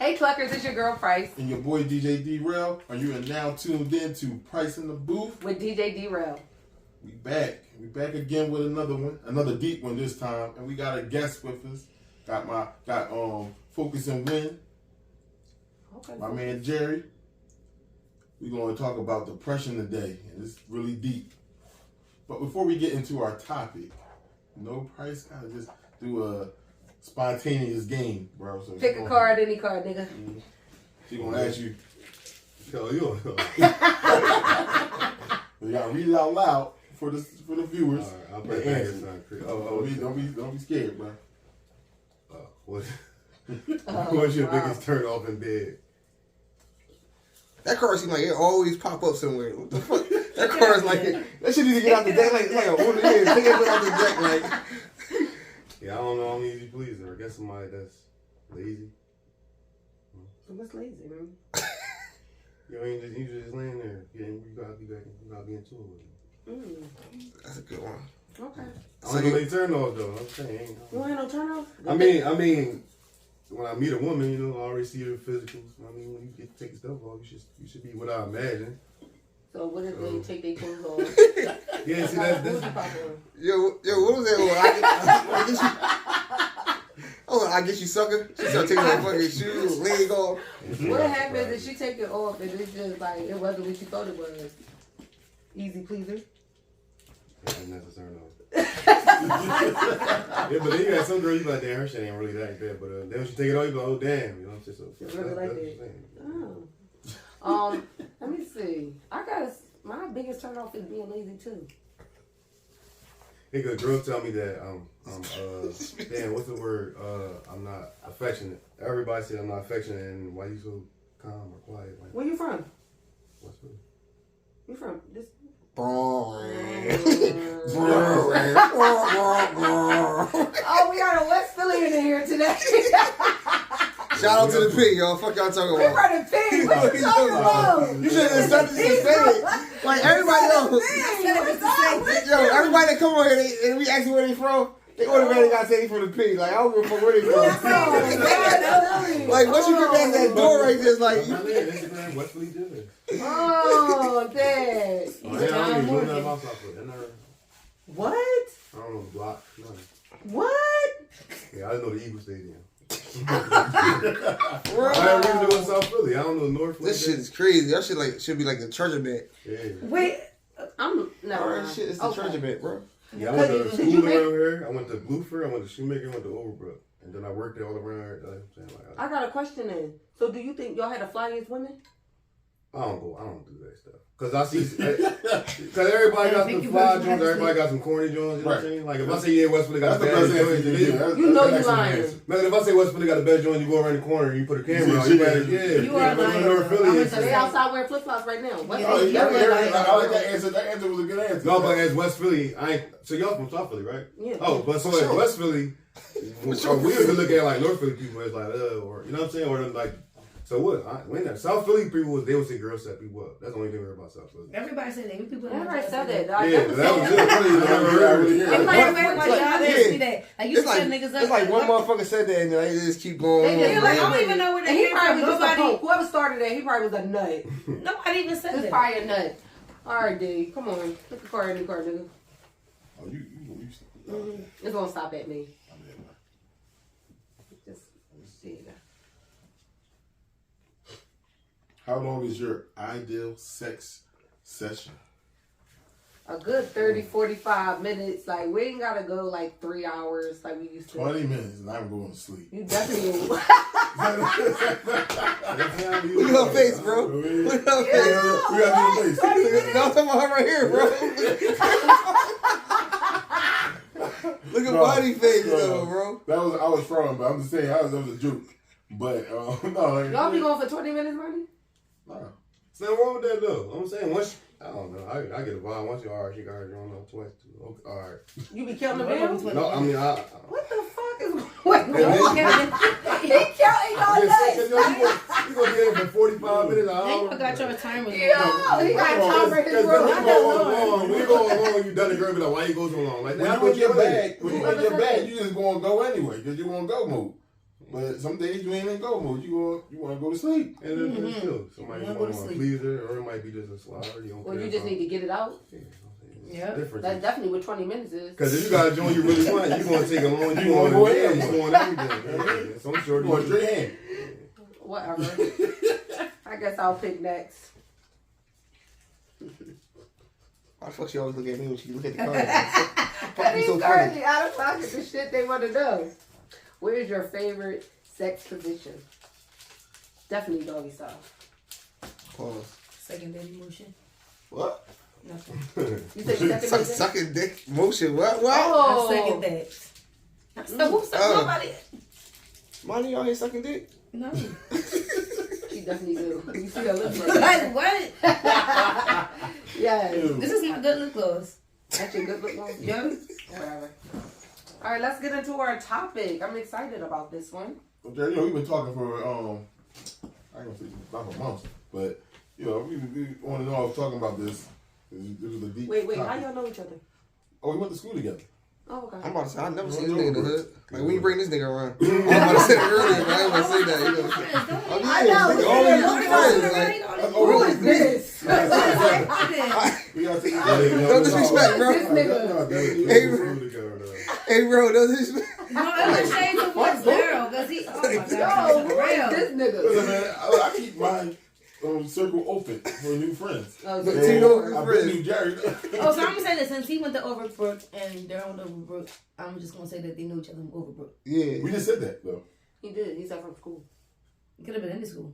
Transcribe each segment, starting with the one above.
Hey Cluckers, it's your girl Pryce. And your boy DJ D-RAIL. And you are now tuned in to Pryce in the Booth. With DJ D-RAIL. We back. We back again with another one. Another deep one this time. And we got a guest with us. Got Focus and Win. Okay. My man Jerry. We're going to talk about depression today. And it's really deep. But before we get into our topic, Pryce gotta just do a spontaneous game, bro. So pick a card, any card, nigga. She gonna ask you. Yo, you gotta read it out loud for the viewers. All right, I'll play answer. Don't be scared, bro. What's your biggest turn off in bed? That card seems like it always pop up somewhere. What the fuck? That card's like that shit need to get out the deck like a older head. Take it out the deck like. Yeah, I don't know. I'm easy pleaser. I guess somebody that's lazy. So what's lazy, man? You just laying there. Yeah, you gotta be back. You gotta be into it with it. That's a good one. Okay. I don't know they turn off though. I'm saying. You don't have no turn off? I mean, when I meet a woman, I already see her physicals. I mean, when you get to take stuff off, you should be what I imagine. So what if they take their clothes off? Yeah, see that's Yo, what was that? I guess you sucker. She started taking her fucking shoes, leg off. What happens if she take it off and it's just like it wasn't what you thought it was? Easy pleaser. That's a turn off. Yeah, but then you got some girls you be like, damn, her shit ain't really like that. But then when she take it off, you be like, oh damn, you know, it's just so. It's really like that. Let me see. My biggest turn off is being lazy too. Nigga, girls tell me that damn, what's the word? I'm not affectionate. Everybody says I'm not affectionate, and why you so calm or quiet? Like, Where you from? what's the? You from this? Oh, we got a West Philly in here today. shout out to the pig, y'all. Fuck y'all talking We about. from the pig. What you talking about? You should have started to say it. Like everybody knows. Yo, everybody that come on here and we ask you where they from, they automatically gotta say they from the pig. Like I don't give a fuck where they from. Like once you get past that door right there, it's like. West Philly Junior. Oh, dang. What? I don't know the block. Nothing. What? Yeah, I didn't know the Eagle Stadium. Bro. I didn't really know South Philly. I don't know North Philly. This shit is crazy. That shit should be like the treasure bed. Yeah. Wait, no. Alright, shit, it's the treasure bed, bro. Yeah, I went to school around here. I went to Bluefer. I went to Shoemaker. I went to Overbrook. And then I worked there all around. I got a question then. So do you think y'all had to fly as women? I don't do that stuff. Cause I see, cause everybody got some fly joints, everybody got some corny joints. You know what I'm saying? Like if I say yeah, West Philly got the best joint, you know you lying. Man, if I say West Philly got the best joint, you go around the corner and you put a camera on. You are lying. North Philly. So they outside wearing flip flops right now. I like that answer. That answer was a good answer. No, but as West Philly, so y'all from South Philly, right? Yeah. Oh, but so as West Philly, we used to look at like North Philly people as like, or you know what I'm saying, or like. So what? When that South Philly people they would say girls set people up. That's the only thing we heard about South Philly. Everybody said that. People everybody said that. Yeah, that was it. It's like one motherfucker said that and they just keep going. I don't even know where they came from. Whoever started that, he probably was a nut. Nobody even said that. He's probably a nut. All right, D, come on, pick a card, any card, nigga. Oh, you. It's gonna stop at me. Just see it. How long is your ideal sex session? A good 30, 45 minutes. Like, we ain't gotta go like 3 hours like we used to. 20 minutes and I'm going to sleep. You definitely will. Look at her face, bro. Look at her face. We got to do the face. No, I'm talking about her right here, bro. Look at body face, though, bro. I was throwing, but I'm just saying, that was a joke. But, no. Y'all be going for 20 minutes, money? No. There's nothing wrong with that, though. I'm saying, once, I don't know, I get a vibe. Once you alright, she got her drawn up twice. Okay, alright. You be counting the bills? No, I mean, what the fuck is going on? He counting all You night. gonna be there for 45 minutes? Then you got your timer. He got time for his room. We go along, you done the girl, be like, why you go so long? Like, when you in your bag, you just gonna go anyway, because you won't go move. But some days you ain't in go mode. You want to go to sleep. And then still, somebody might want to please her, or it might be just a slobber. Or you just need to get it out. Yeah. Different. That's definitely what 20 minutes is. Because if you got a joint you really want, you're going to take a long, you want to go ahead, you want everything. So I'm sure you want straight hand. Whatever. I guess I'll pick next. Why the fuck she always look at me when she look at the card? That You is so currently funny. out of pocket the shit they want to know. Where's your favorite sex position? Definitely doggy style. Pause. Second baby motion. What? Nothing. You said second Suck, baby? sucking dick motion. What? Oh. I second that. So who sucked nobody? Money out here sucking dick? No. She definitely do. You see her lips like Like what? yes. This is my good lip gloss. That's your good look one? Yeah. Whatever. All right, let's get into our topic. I'm excited about this one. Okay, we've been talking for I ain't gonna say about a month, but we on and off talking about this. It was a deep. Wait, how topic. y'all know each other? Oh, we went to school together. Oh, okay. I'm about to say, I never seen this nigga in the hood. Like, when you bring this nigga around. I was about to say it earlier, but I ain't gonna say that. You know? I know. Nigga, all these good friends. Like, Who is this? We gotta take no disrespect, bro. This nigga. Hey, bro, no disrespect. No, it was shades of what's Daryl, because he, oh my Yo, God, who is this nigga? Listen, man, I keep my circle open for new friends. Oh, But so Tino- I've been New Jerry. Oh, so I'm gonna say that since he went to Overbrook and Daryl went to Overbrook, I'm just gonna say that they knew each other from Overbrook. Yeah. We just said that though. he did. He's out from school. It could have been any school.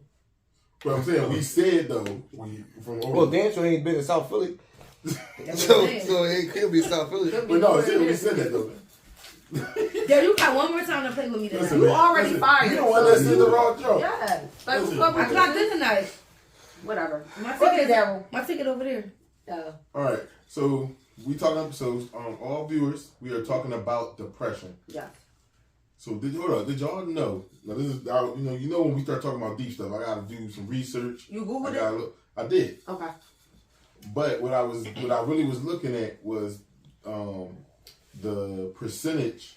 But I'm saying we said though we from over. Well, damn sure ain't been in South Philly. That's what I'm saying. So it could be South Philly. Could be But no, nowhere seriously, near. we said that though. Yo, you got one more time to play with me tonight. Listen, You man, already listen, fired. You don't want to listen to the raw joke. Yeah. Like, Listen. what I clocked in tonight. Whatever. My Okay, ticket, Daryl. my ticket over there. All right, so we talking. So all viewers, we are talking about depression. Yeah. So did y'all know? Now this is you know when we start talking about deep stuff, I got to do some research. You Googled I it? gotta look. I did, Okay. but what I really was looking at was the percentage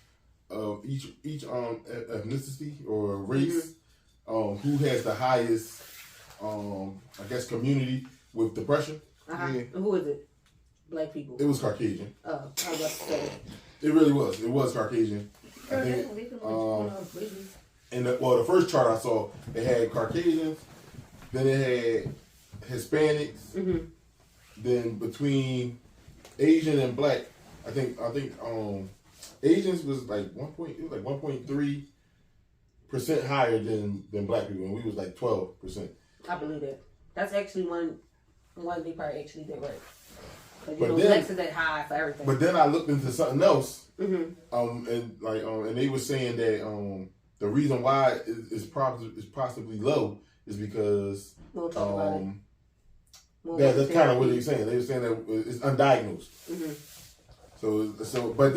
of each ethnicity or race who has the highest I guess community with depression. Uh-huh. Yeah. Who is it? Black people. It was Caucasian. Oh, I was about to say. It really was. It was Caucasian. I think. And the first chart I saw, it had Caucasians, then it had Hispanics, then between Asian and Black, I think Asians was like 1.3% higher than Black people, and we was like 12%. I believe that. That's actually one they probably actually did right. But But then- Blacks is that high for everything. But then I looked into something else, Mm-hmm. and they were saying that the reason why it's possibly low is because We'll talk about it. that's kind of what they were saying. They were saying that it's undiagnosed. Mm-hmm. So, but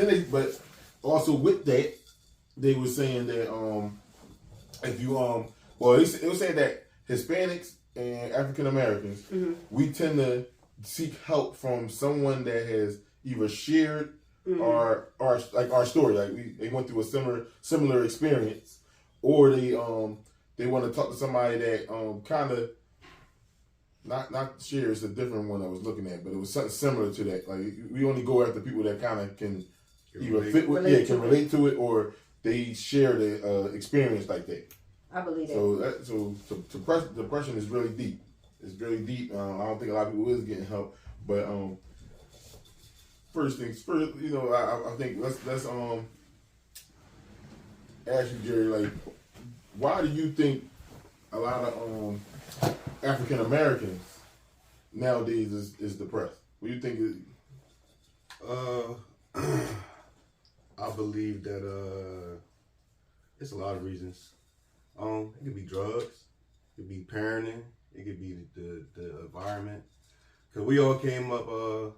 also with that, they were saying that if you it was saying that Hispanics and African Americans, we tend to seek help from someone that has either shared our story, like they went through a similar experience, or they want to talk to somebody that kind of not share. It's a different one I was looking at, but it was something similar to that. Like we only go after people that kind of can either fit with, can relate to it, or they share the experience like that. I believe that. So depression is really deep. It's really deep. I don't think a lot of people is getting help, but first things first, I think let's ask you, Jerry, like, why do you think a lot of African Americans nowadays is depressed? What do you think I believe that it's a lot of reasons. It could be drugs, it could be parenting, it could be the environment. Cause we all came up the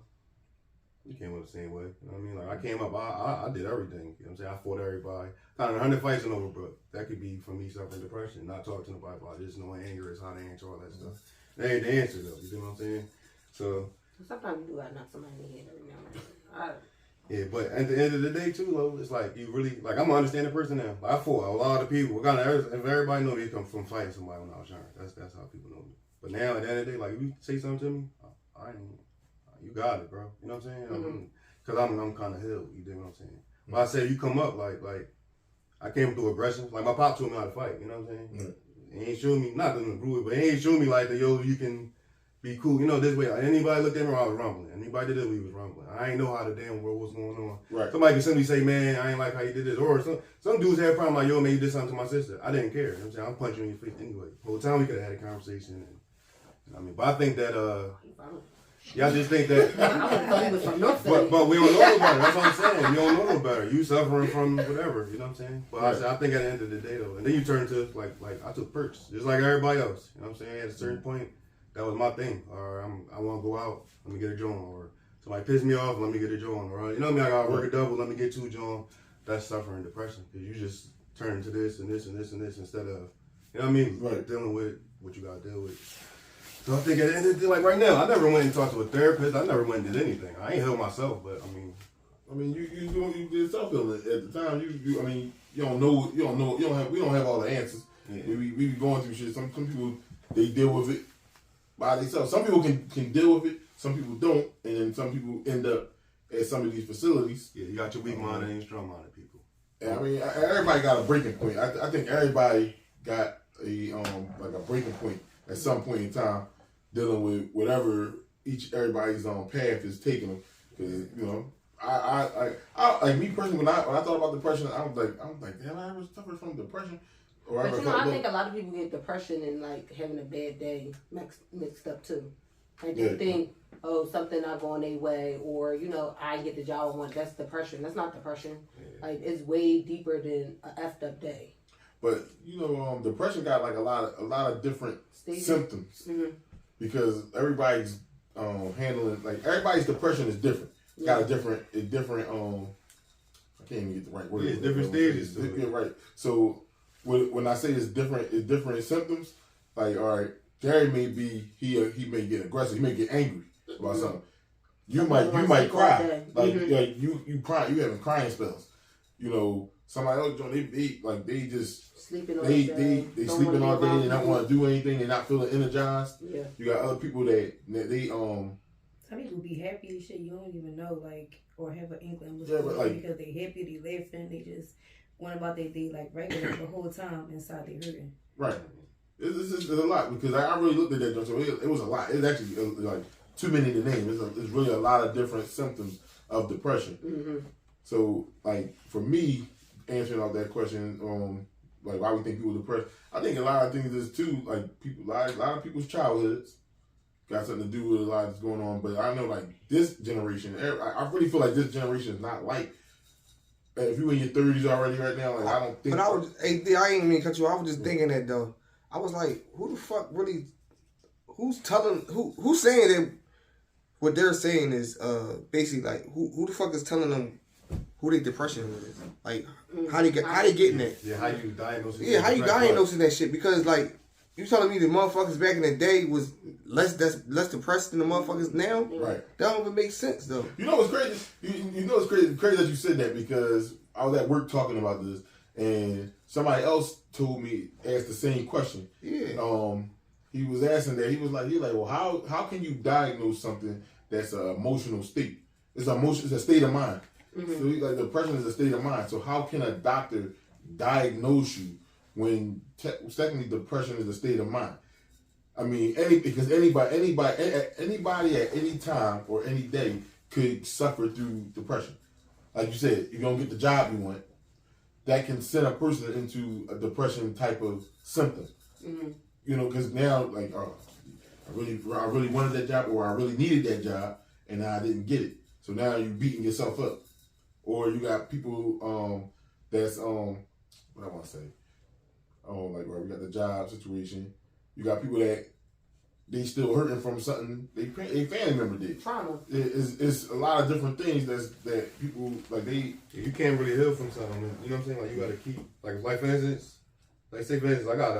same way. You know what I mean? Like I came up, I did everything. You know what I'm saying? I fought everybody. Got 100 fights in Overbrook. That could be from me suffering depression, not talking to nobody about it, just knowing anger is how to answer all that stuff. That ain't the answer though. You know what I'm saying? So Sometimes you do gotta knock somebody in the head every now and then. Yeah, but at the end of the day too, though, it's like you really like I'm an understanding person now. Like, I fought a lot of people. If everybody know me come from fighting somebody when I was younger. That's how people know me. But now at the end of the day, like if you say something to me, I ain't. You got it, bro. You know what I'm saying? Mm-hmm. Cause I'm kind of held. You dig what I'm saying? But I said you come up like I came through aggression. Like my pop taught me how to fight. You know what I'm saying? He ain't showing me not to improve it, but he ain't showing me like you can be cool. You know this way. Like, anybody looked at me when I was rumbling. Anybody did we was rumbling. I ain't know how the damn world was going on. Right. Somebody can simply say, man, I ain't like how you did this. Or some dudes had a problem like, yo, man, you did something to my sister. I didn't care. You know what I'm saying? I'm punching you in your face anyway. The whole time we could have had a conversation. And, you know what I mean? But I think that y'all just think that. but we don't know no better. That's what I'm saying. You don't know no better. You suffering from whatever. You know what I'm saying? But right. I think at the end of the day though, and then you turn to like I took perks, just like everybody else. You know what I'm saying? At a certain point, that was my thing. Or I want to go out. Let me get a joint. Or somebody pissed me off. Let me get a joint. Or you know what I mean? I got to work a double. Let me get 2 joints. That's suffering depression because you just turn to this and this and this and this instead of you know what I mean? Right. Dealing with what you got to deal with. So I think at the end of the day, like right now, I never went and talked to a therapist. I never went and did anything. I ain't healed myself, but I mean, you did self healing at the time. You we don't have all the answers. Yeah. We be going through shit. Some people they deal with it by themselves. Some people can deal with it. Some people don't, and then some people end up at some of these facilities. Yeah, you got your weak minded and strong minded people. And I mean, everybody got a breaking point. I think everybody got a breaking point at some point in time. Dealing with whatever everybody's path is taking them, because you know, I like me personally when I thought about depression, I was like, damn, I ever suffered from depression. Or but I think a lot of people get depression and like having a bad day mixed up too. Like they think, oh, something not going their way, or you know, I get the job I want. That's depression. That's not depression. Yeah. Like it's way deeper than a effed up day. But you know, depression got like a lot of different symptoms. Mm-hmm. Because everybody's handling everybody's depression is different. It's got a different I can't even get the right word. Yeah, it's different stages. Yeah, right. So when I say it's different symptoms. Like, all right, Jerry may be he may get aggressive. He may get angry about something. You might cry. Like you cry. You having crying spells. You know, somebody else they just. Sleeping all day. They sleeping all day. They don't want to do anything. They're not feeling energized. Yeah. You got other people that they Some people be happy as shit. You don't even know or have an inkling because they happy, they laughing, they just went about their day like regular the whole time inside they hurting. Right. It's a lot because I really looked at that joint. So it was a lot. It's actually like too many to name. It's really a lot of different symptoms of depression. Mm-hmm. So like for me, answering out that question, like why we think people are depressed. I think a lot of things is too like a lot of people's childhoods got something to do with a lot that's going on. But I know like this generation, I really feel like this generation is not like if you in your 30s already right now. Like I don't think. But I ain't mean to cut you off. I was just thinking that though. I was like, who the fuck really? Who's saying that? What they're saying is basically like who the fuck is telling them who their depression is? Like how they getting that? Yeah, how you diagnose it? Yeah, how you diagnosing that shit? Because like you telling me the motherfuckers back in the day was less depressed than the motherfuckers now? Right. That don't even make sense though. You know what's crazy? You know what's crazy? Crazy that you said that because I was at work talking about this and somebody else asked the same question. Yeah. He was asking that. He was like, well, how can you diagnose something that's an emotional state? It's a state of mind. Mm-hmm. So depression is a state of mind. So how can a doctor diagnose you when secondly depression is a state of mind? I mean, because anybody at any time or any day could suffer through depression. Like you said, you don't get the job you want. That can send a person into a depression type of symptom. Mm-hmm. You know, because now like, I really wanted that job or I really needed that job and now I didn't get it. So now you're beating yourself up. Or you got people that's what I want to say. Like we got the job situation. You got people that they still hurting from something they family member did. Trauma. It's a lot of different things that people like you can't really heal from something. You know what I'm saying? Like you gotta keep like for instance, say for instance, I got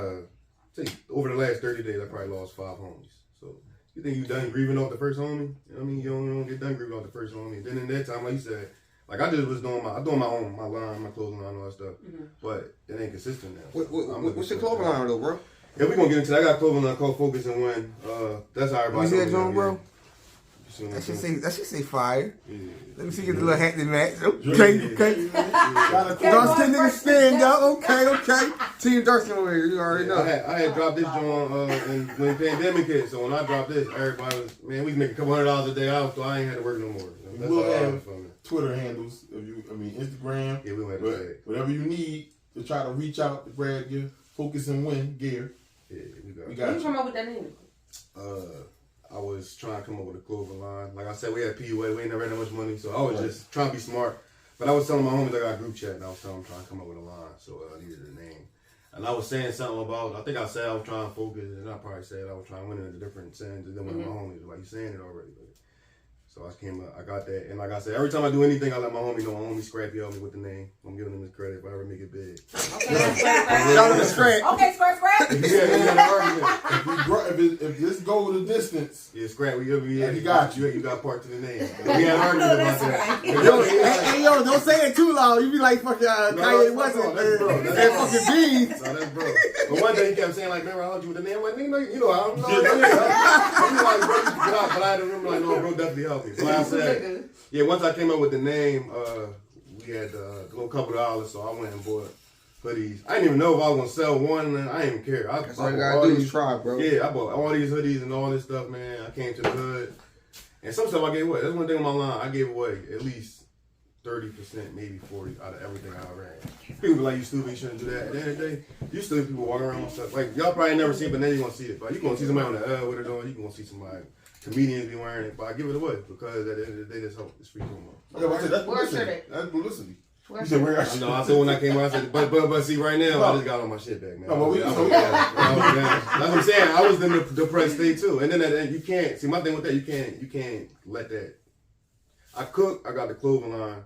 over the last 30 days I probably lost 5 homies. So you think you done grieving off the first homie? You know what I mean? You don't get done grieving off the first homie. Then in that time, like you said, Like I just was doing my own, my line, my clothing line, all that stuff. But it ain't consistent now. What's your clothing line though, bro? Yeah, we gonna get into that. I got a clothing line called Focus and Win. That's how everybody. You see that joint, bro? That should say fire. Yeah. Let me see your little hat that match. Okay. Dark skin nigga stand up. Okay. Team dark skin over here. You already know. I had dropped this joint when the pandemic hit. So when I dropped this, everybody was, man, we make a couple $100 a day out, so I ain't had to work no more. That's We'll have Twitter handles, Instagram. Yeah, we went to whatever you need to try to reach out to grab your Focus and Win gear. Yeah, we got you. How you come up with that name? I was trying to come up with a clothing line. Like I said, we had PUA. We ain't never had that much money, so I was just trying to be smart. But I was telling my homies I got a group chat, and I was telling them trying to come up with a line, so I needed a name. And I was saying something about, I think I said I was trying to focus, and I probably said I was trying to win in a different sense. And then one of my homies was like, you saying it already. So I got that. And like I said, every time I do anything, I let my homie know. My homie Scrappy help me with the name. I'm giving him his credit if I ever make it big. Okay, Shout out to Scrap. Okay, Scrap. If this go the distance. Yeah, Scrap, you got you got part to the name. We had an argument about that. Yo, don't say it too loud. You be like fucking Kanye West and fucking Beans. No, that's bro. But one day he kept saying, like, remember I helped you with the name? Like, nigga, you know, I don't know. I'm like, bro, you forgot, but I had to remember, like, no, bro, definitely helped me. So like I said, yeah, once I came up with the name, we had a little couple of dollars, so I went and bought hoodies. I didn't even know if I was going to sell one, and I didn't even care. That's all you got to do is try, bro. Yeah, I bought all these hoodies and all this stuff, man. I came to the hood, and some stuff I gave away. That's one thing on my line. I gave away at least 30%, maybe 40% out of everything I ever had. People be like, you stupid, you shouldn't do that. At the end of the day, you still see people walking around with stuff. Like, y'all probably never see it, but now you're going to see it. But you're going to see somebody on the with it on. You're going to see somebody, comedians be wearing it. But I give it away because at the end of the day, that's hope. It's free promo. Yeah, that's publicity. That's publicity. You said where? No, I said when I came out, I said, but see, right now, I just got all my shit back, man. No, that's what I'm saying. I was in the depressed state too. And then at the end, you can't, see, my thing with that, you can't let that. I cook, I got the clothing line,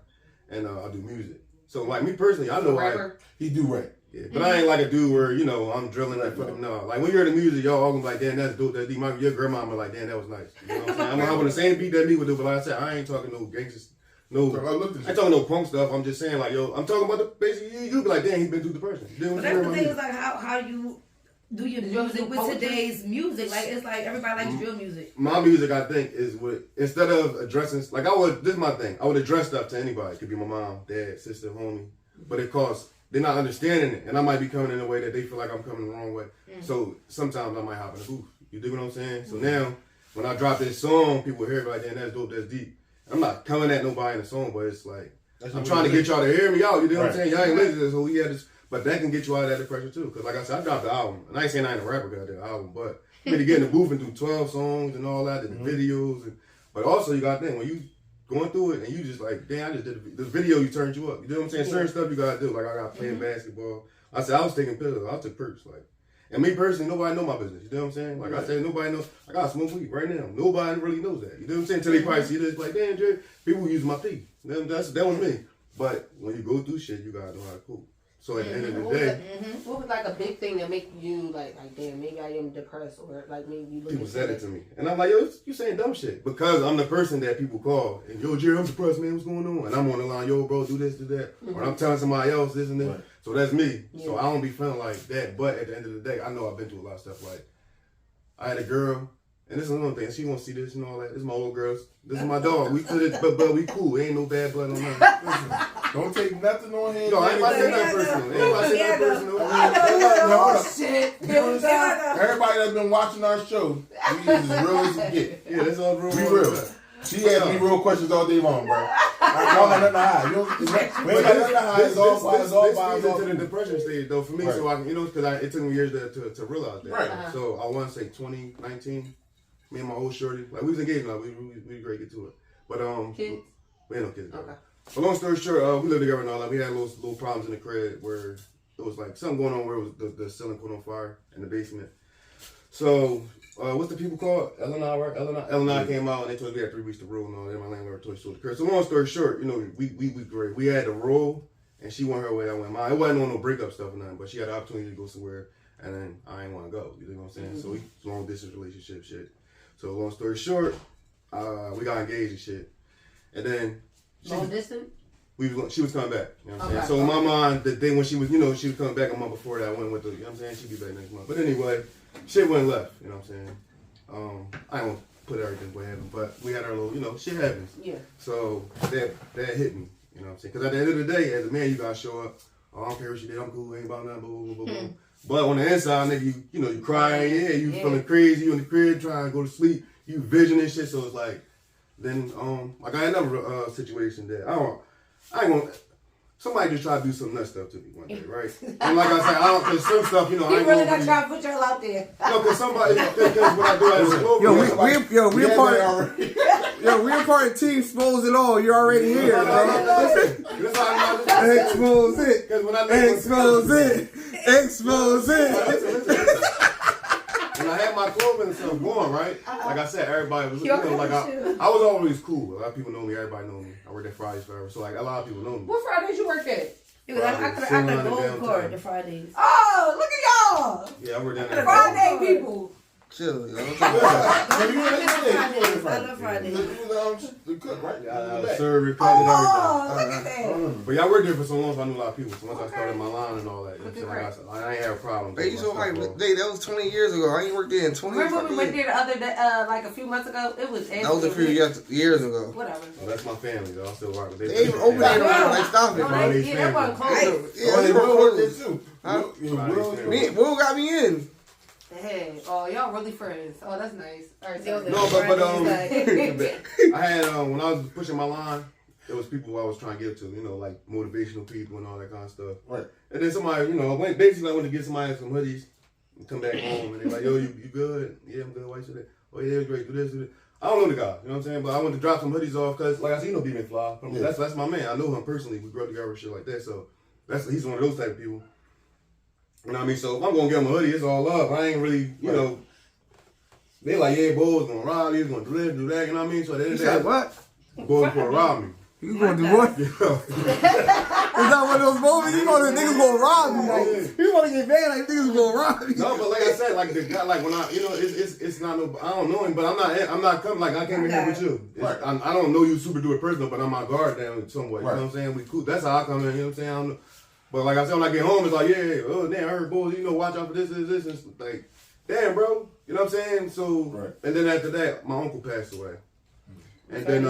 and I do music. So, like, me personally, I know he do rap. Yeah, but I ain't like a dude where, you know, I'm drilling like fucking no. Like when you're in the music, y'all all gonna be like, damn, that's dope, that's deep. Your grandma be like, damn, that was nice. You know what I'm saying? I'm gonna hop on the same beat that me would do, but like I said, I ain't talking no gangsters. No, I ain't talking no punk stuff. I'm just saying, like, yo, I'm talking about the basically. You be like, damn, he been through depression. But that's the thing is like how you do your music with today's music. Like it's like everybody likes drill music. My music, I think, is what instead of addressing, like this is my thing. I would address stuff to anybody. It could be my mom, dad, sister, homie, but it costs. They're not understanding it, and I might be coming in a way that they feel like I'm coming the wrong way. So sometimes I might hop in the booth. You dig what I'm saying? So now when I drop this song, people hear it like, damn, that's dope, that's deep. I'm not coming at nobody in the song, but it's like, I'm trying to get y'all to hear me out. You know what I'm saying? Y'all ain't listening to this, so we had this. But that can get you out of that depression too. Because like I said, I dropped the album. And I ain't saying I ain't a rapper because I did the album, but you need to get in the booth and do 12 songs and all that, and the videos. But also, you got to think, when you going through it and you just like, damn, I just did the video, you turned you up. You know what I'm saying? Certain stuff you got to do. Like I got playing basketball. I said, I was taking pills. I took perks. Like, and me personally, nobody know my business. You know what I'm saying? Like I said, nobody knows. I got smoke weed right now. Nobody really knows that. You know what I'm saying? Until they probably see this, like, damn, Jay, people use my pee. That was me. But when you go through shit, you gotta know how to cope. So at the end of the day, what was like a big thing that make you like damn, maybe I am depressed, or like maybe you look. People said it to me, and I'm like, yo, you saying dumb shit because I'm the person that people call and yo, Jerry, I'm depressed, man. What's going on? And I'm on the line, yo, bro, do this, do that, or I'm telling somebody else this and that. Right. So that's me. Yeah. So I don't be feeling like that. But at the end of the day, I know I've been through a lot of stuff. Like I had a girl. And this is another thing. She won't see this and all that. This is my old girl. This is my dog. We could it, but we cool. Ain't no bad blood on her. Don't take nothing on him. No, I ain't about to say nothing personal. Ain't say nothing personal. Oh shit! Everybody that's been watching our show, we as real as it get. Yeah, that's all real. We real. She asked me real questions all day long, bro. I don't have nothing to hide. We ain't got nothing to hide. It's all by to the depression stage though for me. Right. So I, because it took me years to realize that. Right. So I want to say 2019. Me and my old shorty, like we was engaged now, we great get to it. But kids? We ain't no kids. Okay. But long story short, we lived together and all that. We had little problems in the crib where it was like something going on where it was the ceiling caught on fire in the basement. So what's the people called? L&I, right? L&I came out and they told us we had 3 weeks to roll and all that. My landlord told us to the crib. So long story short, we great. We had to roll and she went her way, I went mine. It wasn't on no breakup stuff or nothing, but she had the opportunity to go somewhere and then I ain't want to go. You know what I'm saying? So we long distance relationship shit. So long story short, we got engaged and shit. And then long distance? she was coming back. You know what I'm Okay. saying? So in my mind, the day when she was, she was coming back a month before that, I went with the, you know what I'm saying? She'd be back next month. But anyway, shit went left. You know what I'm saying? I don't put everything what happened, but we had our little, shit happens. Yeah. So that hit me. You know what I'm saying? Because at the end of the day, as a man, you gotta show up. Oh, I don't care what she did. I'm cool. Ain't about nothing. Blah blah blah blah. But on the inside, nigga, you crying. Yeah, you feeling crazy. You in the crib trying to go to sleep. You visioning shit. So it's like, then like I had another situation that I ain't gonna. Somebody just tried to do some nut stuff to me one day, right? And like I said, I don't, cause some stuff, I ain't really not trying to put y'all out there. No, cause somebody, because what I do as a we a part of Team Expose It All. You're already here, bro. Expose it. Expose it. Expose it. When I had my clothing and stuff going, right? Like I said, everybody was, like I was always cool. A lot of people know me. Everybody know me. I worked at Fridays forever, so like a lot of people know me. What Fridays you work at? I could go record the Fridays. Oh, look at y'all! Yeah, I worked at Friday people. Chill, yo. I love Fridays. The cook, right? Serve, everything. Oh, look at that. But yeah, I worked there for so long, so I knew a lot of people. So once I started my line and all that, I ain't have a problem. Hey, so like, that was 20 years ago. I ain't worked there in 20 years. Remember when we went there the other day, like a few months ago? It was. That was a few years ago. Whatever. Well, that's my family, though. I still rock with them. They even open there around, like, stop it. Yeah, that wasn't close. Yeah, they were close. Will got me in. Hey, oh, y'all really friends. Oh, that's nice. All right, so No, but I had when I was pushing my line, there was people I was trying to give to, like motivational people and all that kind of stuff. Right. And then somebody, I went to get somebody some hoodies and come back home and they're like, yo, you good? Yeah, I'm good. Why you say that? Oh yeah, great. Do this, do that. I don't know the guy, you know what I'm saying? But I went to drop some hoodies off because, like I said, B McFly. Yeah. That's my man. I know him personally. We grew up together and shit like that. So he's one of those type of people. You know what I mean? So if I'm gonna give him a hoodie, it's all love. I ain't really, they like, yeah, Bo's gonna rob you, he's gonna do this, do that, you know what I mean? So they said what? Bo's gonna rob me. You gonna do what? Is that one of those moments? You know the niggas gonna rob me. Like, you wanna get mad like niggas gonna rob me. No, but like I said, like the guy, like when I, it's not no, I don't know him, but I'm not coming, like I came in here with you. Right. I don't know you super duper personal, but I'm my guard down somewhat, you know what I'm saying? We cool, that's how I come in, you know what I'm saying? I don't know. But like I said, when I get home, it's like, oh damn, I heard Bulls, watch out for this, and it's like, damn, bro, you know what I'm saying? So, and then after that, my uncle passed away, and then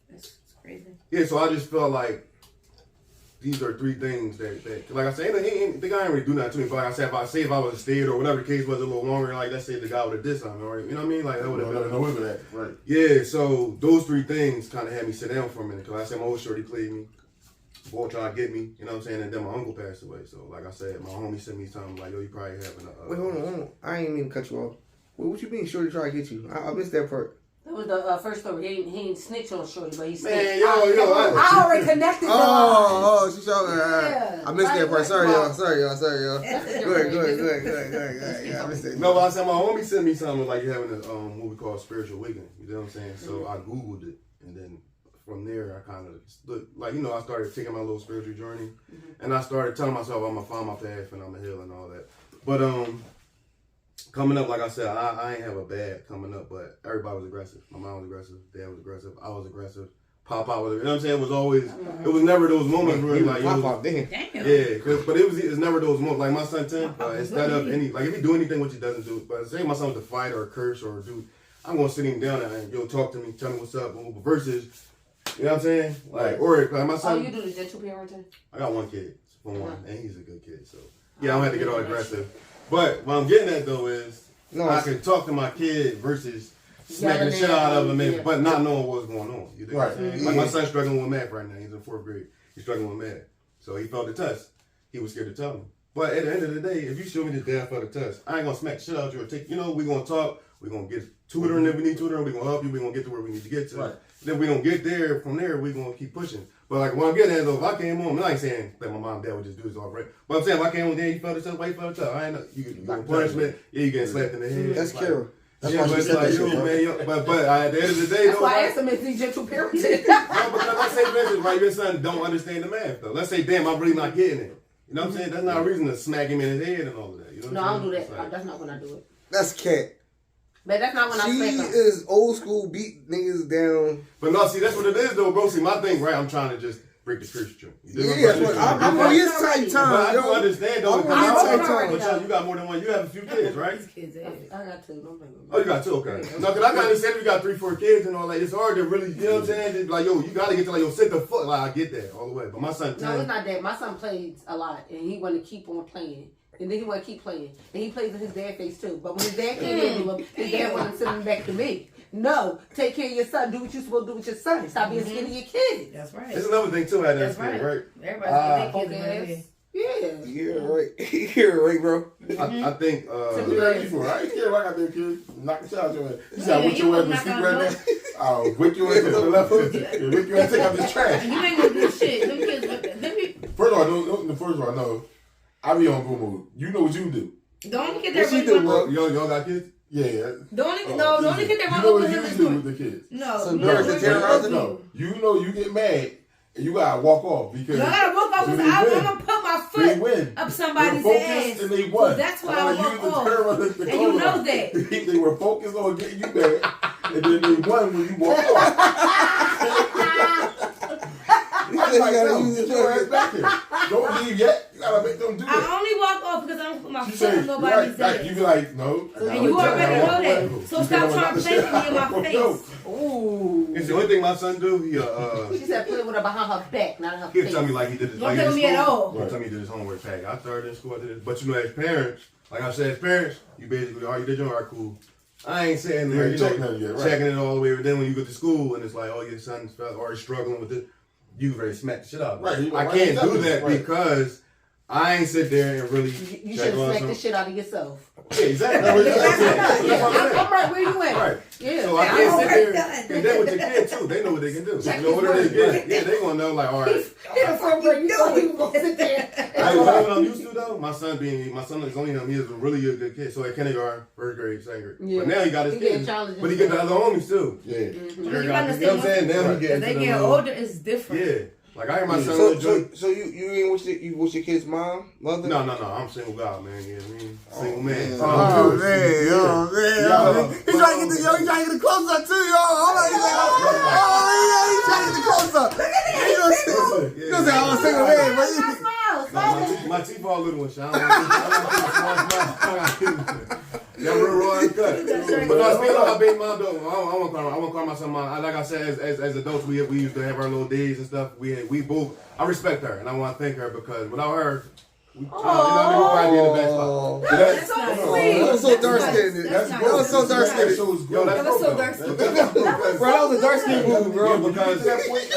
that's crazy. Yeah, so I just felt like these are three things that like I said, the guy ain't really do nothing to me. But like I said, if I was a state or whatever the case was a little longer, like let's say the guy would have did something, right? You know what I mean? Like that would have been that, right? Yeah, so those three things kind of had me sit down for a minute because I said my old shorty played me. Boy trying to get me, you know what I'm saying? And then my uncle passed away. So, like I said, my homie sent me something like, yo, you probably having a... Wait, hold on. I ain't mean to cut you off. What you mean, Shorty trying to get you? I missed that part. That was the first story. He ain't snitch on Shorty, but he snitched. Man, I already connected the she showed me. I missed that part. Sorry, y'all. Go ahead. Yeah, I missed that. No, but I said my homie sent me something like you having a movie called Spiritual Awakening. You know what I'm saying? So I Googled it, and then from there, I kind of stood, like, I started taking my little spiritual journey, and I started telling myself I'm gonna find my path and I'm gonna heal and all that. But coming up, like I said, I ain't have a bad coming up, but everybody was aggressive. My mom was aggressive, dad was aggressive, I was aggressive, Pop-Pop was, you know what I'm saying? It was always, it was never those moments where like, Pop-Pop, damn. Yeah, but it's never those moments. Like my son Tim, instead of any, like if he do anything which he doesn't do, but say my son was to fight or curse or do, I'm gonna sit him down and talk to me, tell me what's up, versus. You know what I'm saying? Like, or like my son. Oh, you do the gentle parenting? I got one kid, and he's a good kid. So yeah, I don't have to get all aggressive. But what I'm getting at though is I can talk to my kid versus smacking the shit out of him, but not knowing what's going on. You know what I'm saying? Like my son's struggling with math right now. He's in 4th grade. He's struggling with math, so he failed the test. He was scared to tell me. But at the end of the day, if you show me the day I failed the test, I ain't gonna smack the shit out of you or take. We're gonna talk. We're gonna get tutoring if we need tutoring. We're gonna help you. We're gonna get to where we need to get to. Right. Then we don't get there. From there, we're going to keep pushing. But like, when I'm getting at though, if I came home, I ain't saying that my mom and dad would just do this all right. But I'm saying if I came home there, you felt it, why you felt it? I ain't know. You get punishment. Yeah, you getting slapped in the head. That's Carol. That's why she said that shit, man. But at the end of the day, that's why I asked him if he's gentle parenting. No, because let's say, for instance, right, your son don't understand the math, though. Let's say, damn, I'm really not getting it. You know what I'm saying? That's not a reason to smack him in his head and all of that. You know no, I don't do that. Like, that's not when I do it. That's cat. But that's not when I smack him. She is old school, beat niggas down. But no, see, that's what it is, though, bro. See, my thing, right, I'm trying to just break the curse joint. Yeah, I'm on his tight time, but yo. I do understand though. I'm on his tight time. But you got more than one. You have a few kids, right? I got 2. Don't blame me. Oh, you got 2, okay. No, because I can understand if you got 3, 4 kids and all that. It's hard to really, you know what I'm saying? Just like, yo, you got to get to like, yo, sit the fuck. Like, I get that all the way. But my son, No, it's not that. My son plays a lot, and he want to keep on playing. And then he want to keep playing. And he plays in his dad's face, too. But when his dad came in with him, his dad wanted to send him back to me. No, take care of your son. Do what you're supposed to do with your son. Stop being scared of your kids. That's right. There's another thing, too, That's right. Right? Everybody's getting their kids. Yeah. You're right. You're right, bro. I think. You ready for it? I ain't care if I got them kids. Knock the child your ass. You said, whip your ass to sleep right now? I'll whip your ass to the left hook. Whip your ass to take out this trash. You ain't gonna do shit. Them kids, First of all, no. I be on go mode. You know what you do. the only kid What that she do, bro? Y'all got kids? Yeah. The only kid that You run know over what him you is do me. with the kids. No. So you there's know a what terrorizer? No. You know you get mad and you gotta walk off because No, I gotta walk off because they I'm win. gonna put my They foot win. up somebody's They're ass. focused and they won. So that's why I walk off. And you know that. They were focused on getting you mad, and then they won when you walked off. I'm like, no, get your ass back here. Don't leave yet. You gotta make them do it. I only walk off because I don't put my She foot said, on nobody's ass. you be like, no. And you already know that. So stop trying to play with me in my face. Ooh. It's the only thing my son do. He She said play with her behind her back, not in her He'll face. tell me like he did his Don't play with me at all. He'll tell me he did his homework pack. I started in school, I did this. But you know, as parents, like I said, as parents, you basically, you did your homework, cool. I ain't saying there, checking it all the way. But then when you go to school and it's like, oh, your son's already struggling with it, you ready to smack the shit out. Right. I can't do that because I ain't sit there and really. You should have smacked the shit out of yourself. Yeah, exactly. I'm right where you at. Right. Yeah. So I can't sit there. And then with the kids too, they know what they can do. You know what they get? Yeah, they gonna know like, all right. You know he was gonna sit there. I know what I'm used to though. My son is only him. He is a really good kid. So at kindergarten, first grade, second grade. Yeah. But now he got his kids. But he get the other homies too. Yeah. You You know what I'm saying? Now he As they get older, it's different. Yeah. Like I hear my son. So you ain't with your kid's mom, mother? No. I'm single guy, man. Yeah, I mean, single man. Oh man. He's trying to get the close up too, y'all. He's trying to get the close up. You know I'm a single man, but My teeth all little and shit. I don't yeah, real cut. But no, speaking of my baby mom, though, I won't call myself mom. Like I said, as adults, we used to have our little days and stuff. We both. I respect her, and I want to thank her because without her, we probably be in the back spot. That's so sweet. That was so dark skinned. That was so dark skinned. Yo, that's so dark skinned. Bro, that was a dark skinned movie, bro. Yeah, because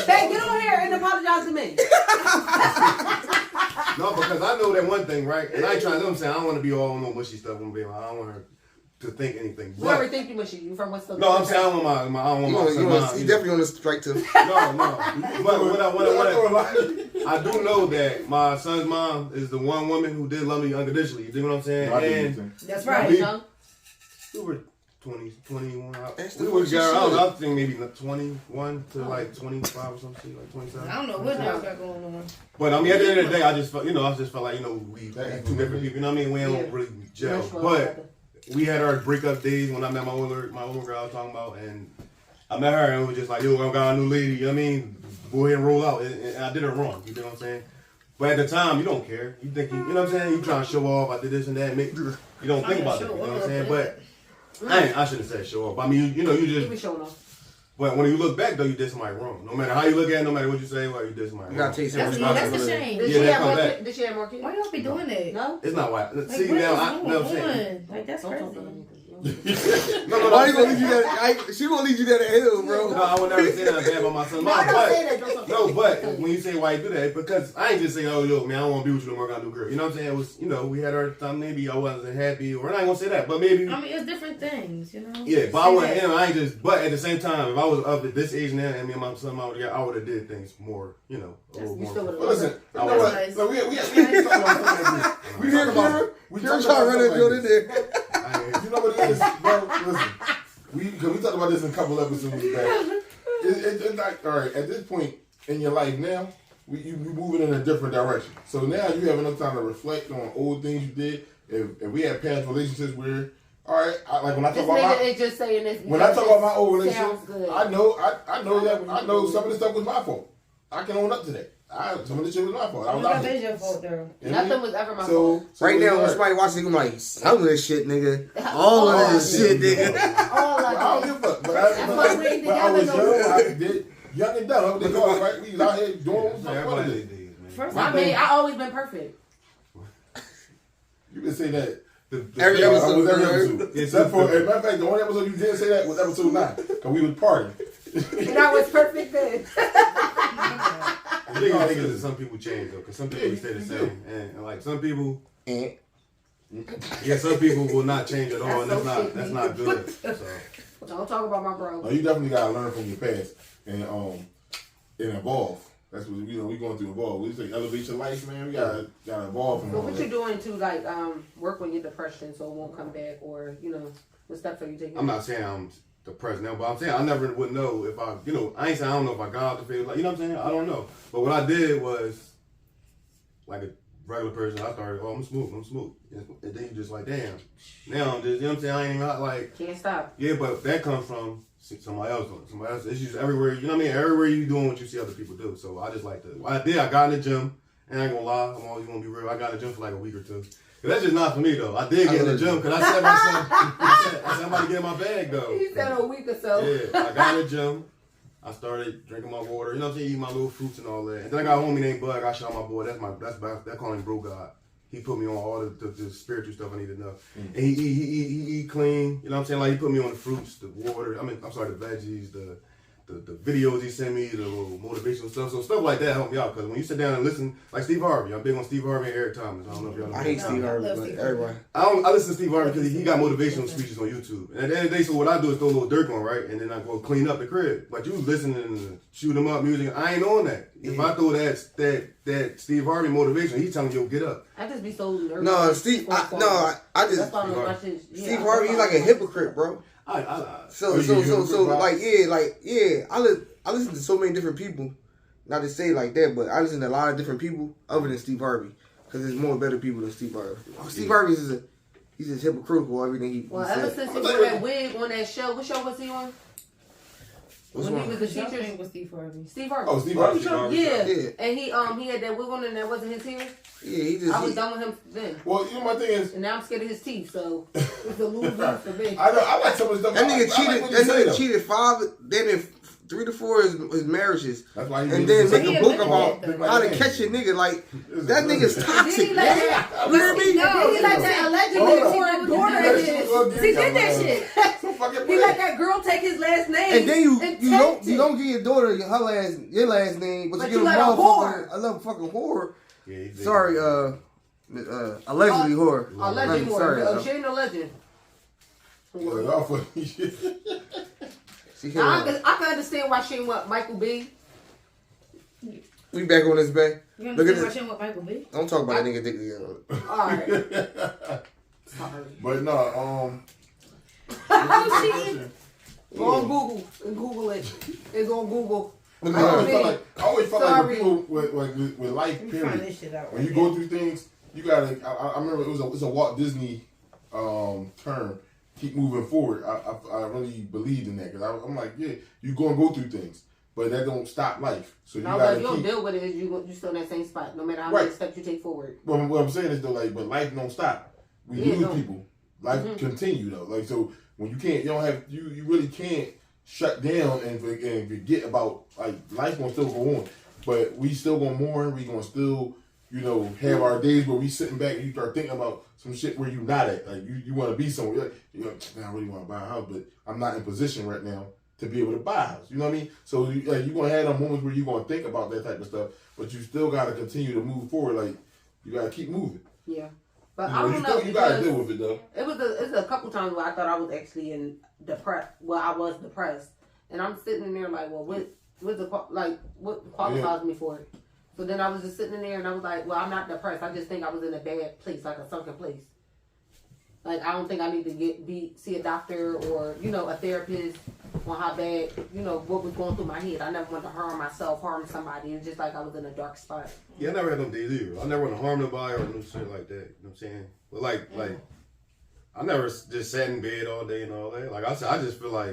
Hey, get on here and apologize to me. no, because I know that one thing, right? And I ain't trying to. You know what I'm saying, I don't want to be all on no mushy stuff. I don't want her to think anything. You already think you mushy. You from West Coast? No, I'm saying I don't want my. He definitely on the strike too. No. But what I do know that my son's mom is the one woman who did love me unconditionally. You dig what I'm saying? And that's right. we were 21. We were together. I think maybe 21 to like 25 or something, like 27. I don't know what y'all got going on. But I mean, at the end of the day, I just felt like, we two different people. You know what I mean? We don't really gel. But we had our breakup days when I met my older girl I was talking about, and I met her and it was just like, yo, I got a new lady. You know what I mean? Go ahead and roll out. And I did her wrong. You know what I'm saying? But at the time, you don't care. You think, you know what I'm saying? You trying to show off. I did this and that. You don't think about it. You know what I'm saying? But I shouldn't say show off. I mean, you just be showing off. But when you look back, though, you did somebody wrong. No matter how you look at it, no matter what you say, you did somebody wrong. That's a shame. Did she have more kids? Why y'all be doing that? No? It's not why. Like, see, now, I know what I'm saying. Like, that's crazy. No. Why you gonna leave you that? She won't leave you that at hill, bro. No, I would never say that bad about my son. But when you say why you do that, because I ain't just saying, oh, yo, man, I don't want to be with you no more, I got a new girl. You know what I'm saying? It was, we had our time, maybe I wasn't happy, or I ain't gonna say that, but maybe. I mean, it's different things, you know? Yeah, but I wouldn't, I ain't just, but at the same time, if I was of this age now, and me and my son, I would have did things more, a little more. Listen, we talking about we trying to run that joint in there. You know what it is, bro? Listen, we talked about this in a couple episodes back. It's like, all right, at this point in your life now, you moving in a different direction. So now you have enough time to reflect on old things you did. If we had past relationships where, all right, like when I talk about just saying this. When I talk about my old relationship, I know some of the stuff was my fault. I can own up to that. Some of this shit was my fault. I was That out is here. your fault, though. Nothing was ever my fault. So Right now, when it's somebody watching, I'm like, some of this shit, nigga. All of this shit, nigga. All I of don't it. give a fuck. But That's why we ain't I was together no young. more. I did young and dumb. They call it, right? We was out here doing what the fuck we Everybody wanted to these do. days, man. First I mean, I always been perfect. You can say that. Every Yeah, I episode, was every right? episode. Except for, as a matter of fact, the only episode you didn't say that was episode 9. Because we was partying. And I was perfect then. The biggest thing is that some people change though, because some people stay the same, and like some people, some people will not change at all, and that's not good. So Don't talk about my bro. No, you definitely gotta learn from your past and evolve. That's what we going through evolve. We say elevate your life, man. We gotta evolve from So all what that. you doing to like work on your depression so it won't come back, or what steps are you taking? I'm not saying I'm depressed now, but I'm saying I never would know if I, I ain't saying I don't know if I got out the field, like, you know what I'm saying? I don't know. But what I did was, like a regular person, I started, I'm smooth. And then you just like, damn. Now I'm just, you know what I'm saying? I ain't even like, Can't stop. yeah, but that comes from somebody else doing it. Somebody else, it's just everywhere, you know what I mean? Everywhere you doing what you see other people do. So I just like to, what I did, I got in the gym, and I ain't gonna lie, I'm always gonna be real. I got in the gym for like a week or two. That's just not for me though. I did get in the gym because I said myself, I said I'm about to get in my bag though. He said a week or so. Yeah, I got in the gym. I started drinking my water. You know what I'm saying? Eating my little fruits and all that. And then I got a homie named Bud. I shot my boy. That call him Bro God. He put me on all the spiritual stuff I need to know. And he eat clean. You know what I'm saying? Like he put me on the fruits, the water. the veggies, the videos he sent me, the little motivational stuff. So stuff like that helped me out. Because when you sit down and listen, like Steve Harvey, I'm big on Steve Harvey and Eric Thomas. I don't know if y'all know. I hate Steve Harvey, but everybody. I listen to Steve Harvey because he got motivational speeches on YouTube. And at the end of the day, so what I do is throw a little dirt on, right? And then I go clean up the crib. But you listening to shoot 'em up music, I ain't on that. If I throw that Steve Harvey motivation, he telling you get up. I just be so nervous. No, Steve. I just That's why I'm watching. Steve Harvey. He's like a hypocrite, bro. So I listen to so many different people. Not to say like that, but I listen to a lot of different people other than Steve Harvey, because there's more better people than Steve Harvey. Steve Harvey he's just hypocritical. Everything he Ever said. since he wore that wig on that show, what show was he on? What's When wrong? he was the Your teacher. thing was Steve Harvey. Steve Harvey. Oh, Steve Harvey show? Yeah. Yeah. And he had that wig on and that wasn't his hair. Yeah, he just. I was done with him then. Well, my thing is, And now I'm scared of his teeth, so it's a lose for me. I like some of the stuff. That nigga I cheated. like what That you say, nigga though. cheated 5. Then in 3 to 4 his marriages. That's why he And made then this make like a Yeah, book but about he how to did. catch a nigga. Like that Listen. nigga's toxic. He Man. like You hear me? No, he like that allegedly for a daughter of his. He did that shit. So fucking He let that girl take his last name. And then you taint it. don't give your daughter your last name, but But you you give let a a motherfucking whore. Yeah, he did. Sorry, allegedly whore. Alleged more. Sorry, Oh, she ain't a legend. Yeah, y'all funny shit. she Now, can't- I can understand why she ain't want Michael B. We back on this back. You Look at understand this. watching with Michael B? Don't talk about that nigga dick again. Alright. Sorry. But no, Go on Google and Google it. It's on Google. I always felt like Sorry. with people with life, Let me find period. this shit out. When you go through things, you gotta. I remember it was a Walt Disney term. Keep moving forward. I really believed in that because I'm like, yeah, you gonna go through things, but that don't stop life. So you Now, gotta if you don't keep. deal with it, you still in that same spot, no matter how Right. many steps you take forward. Well, what I'm saying is though, like, but life don't stop. We Yeah, lose no. people. Life continue though. Like so, when you can't, you don't have, you really can't shut down and forget about like life gonna still go on. But we still gonna mourn. We gonna still, have our days where we sitting back and you start thinking about some shit where you not at. Like you want to be somewhere. You're like, man, I really want to buy a house, but I'm not in position right now to be able to buy a house. You know what I mean? So you're gonna have them moments where you're gonna think about that type of stuff, but you still gotta continue to move forward. Like you gotta keep moving. Yeah. But You I don't know. you gotta because deal with it though. It was a couple times where I thought I was actually depressed. Well, I was depressed, and I'm sitting in there like, well, what qualifies me for it? So then I was just sitting in there, and I was like, well, I'm not depressed. I just think I was in a bad place, like a sunken place. Like I don't think I need to see a doctor or a therapist on how bad what was going through my head. I never wanted to harm myself, harm somebody. It's just like I was in a dark spot. Yeah, I never had them days either. I never want to harm nobody or no shit like that. You know what I'm saying? But like I never just sat in bed all day and all that. Like I said, I just feel like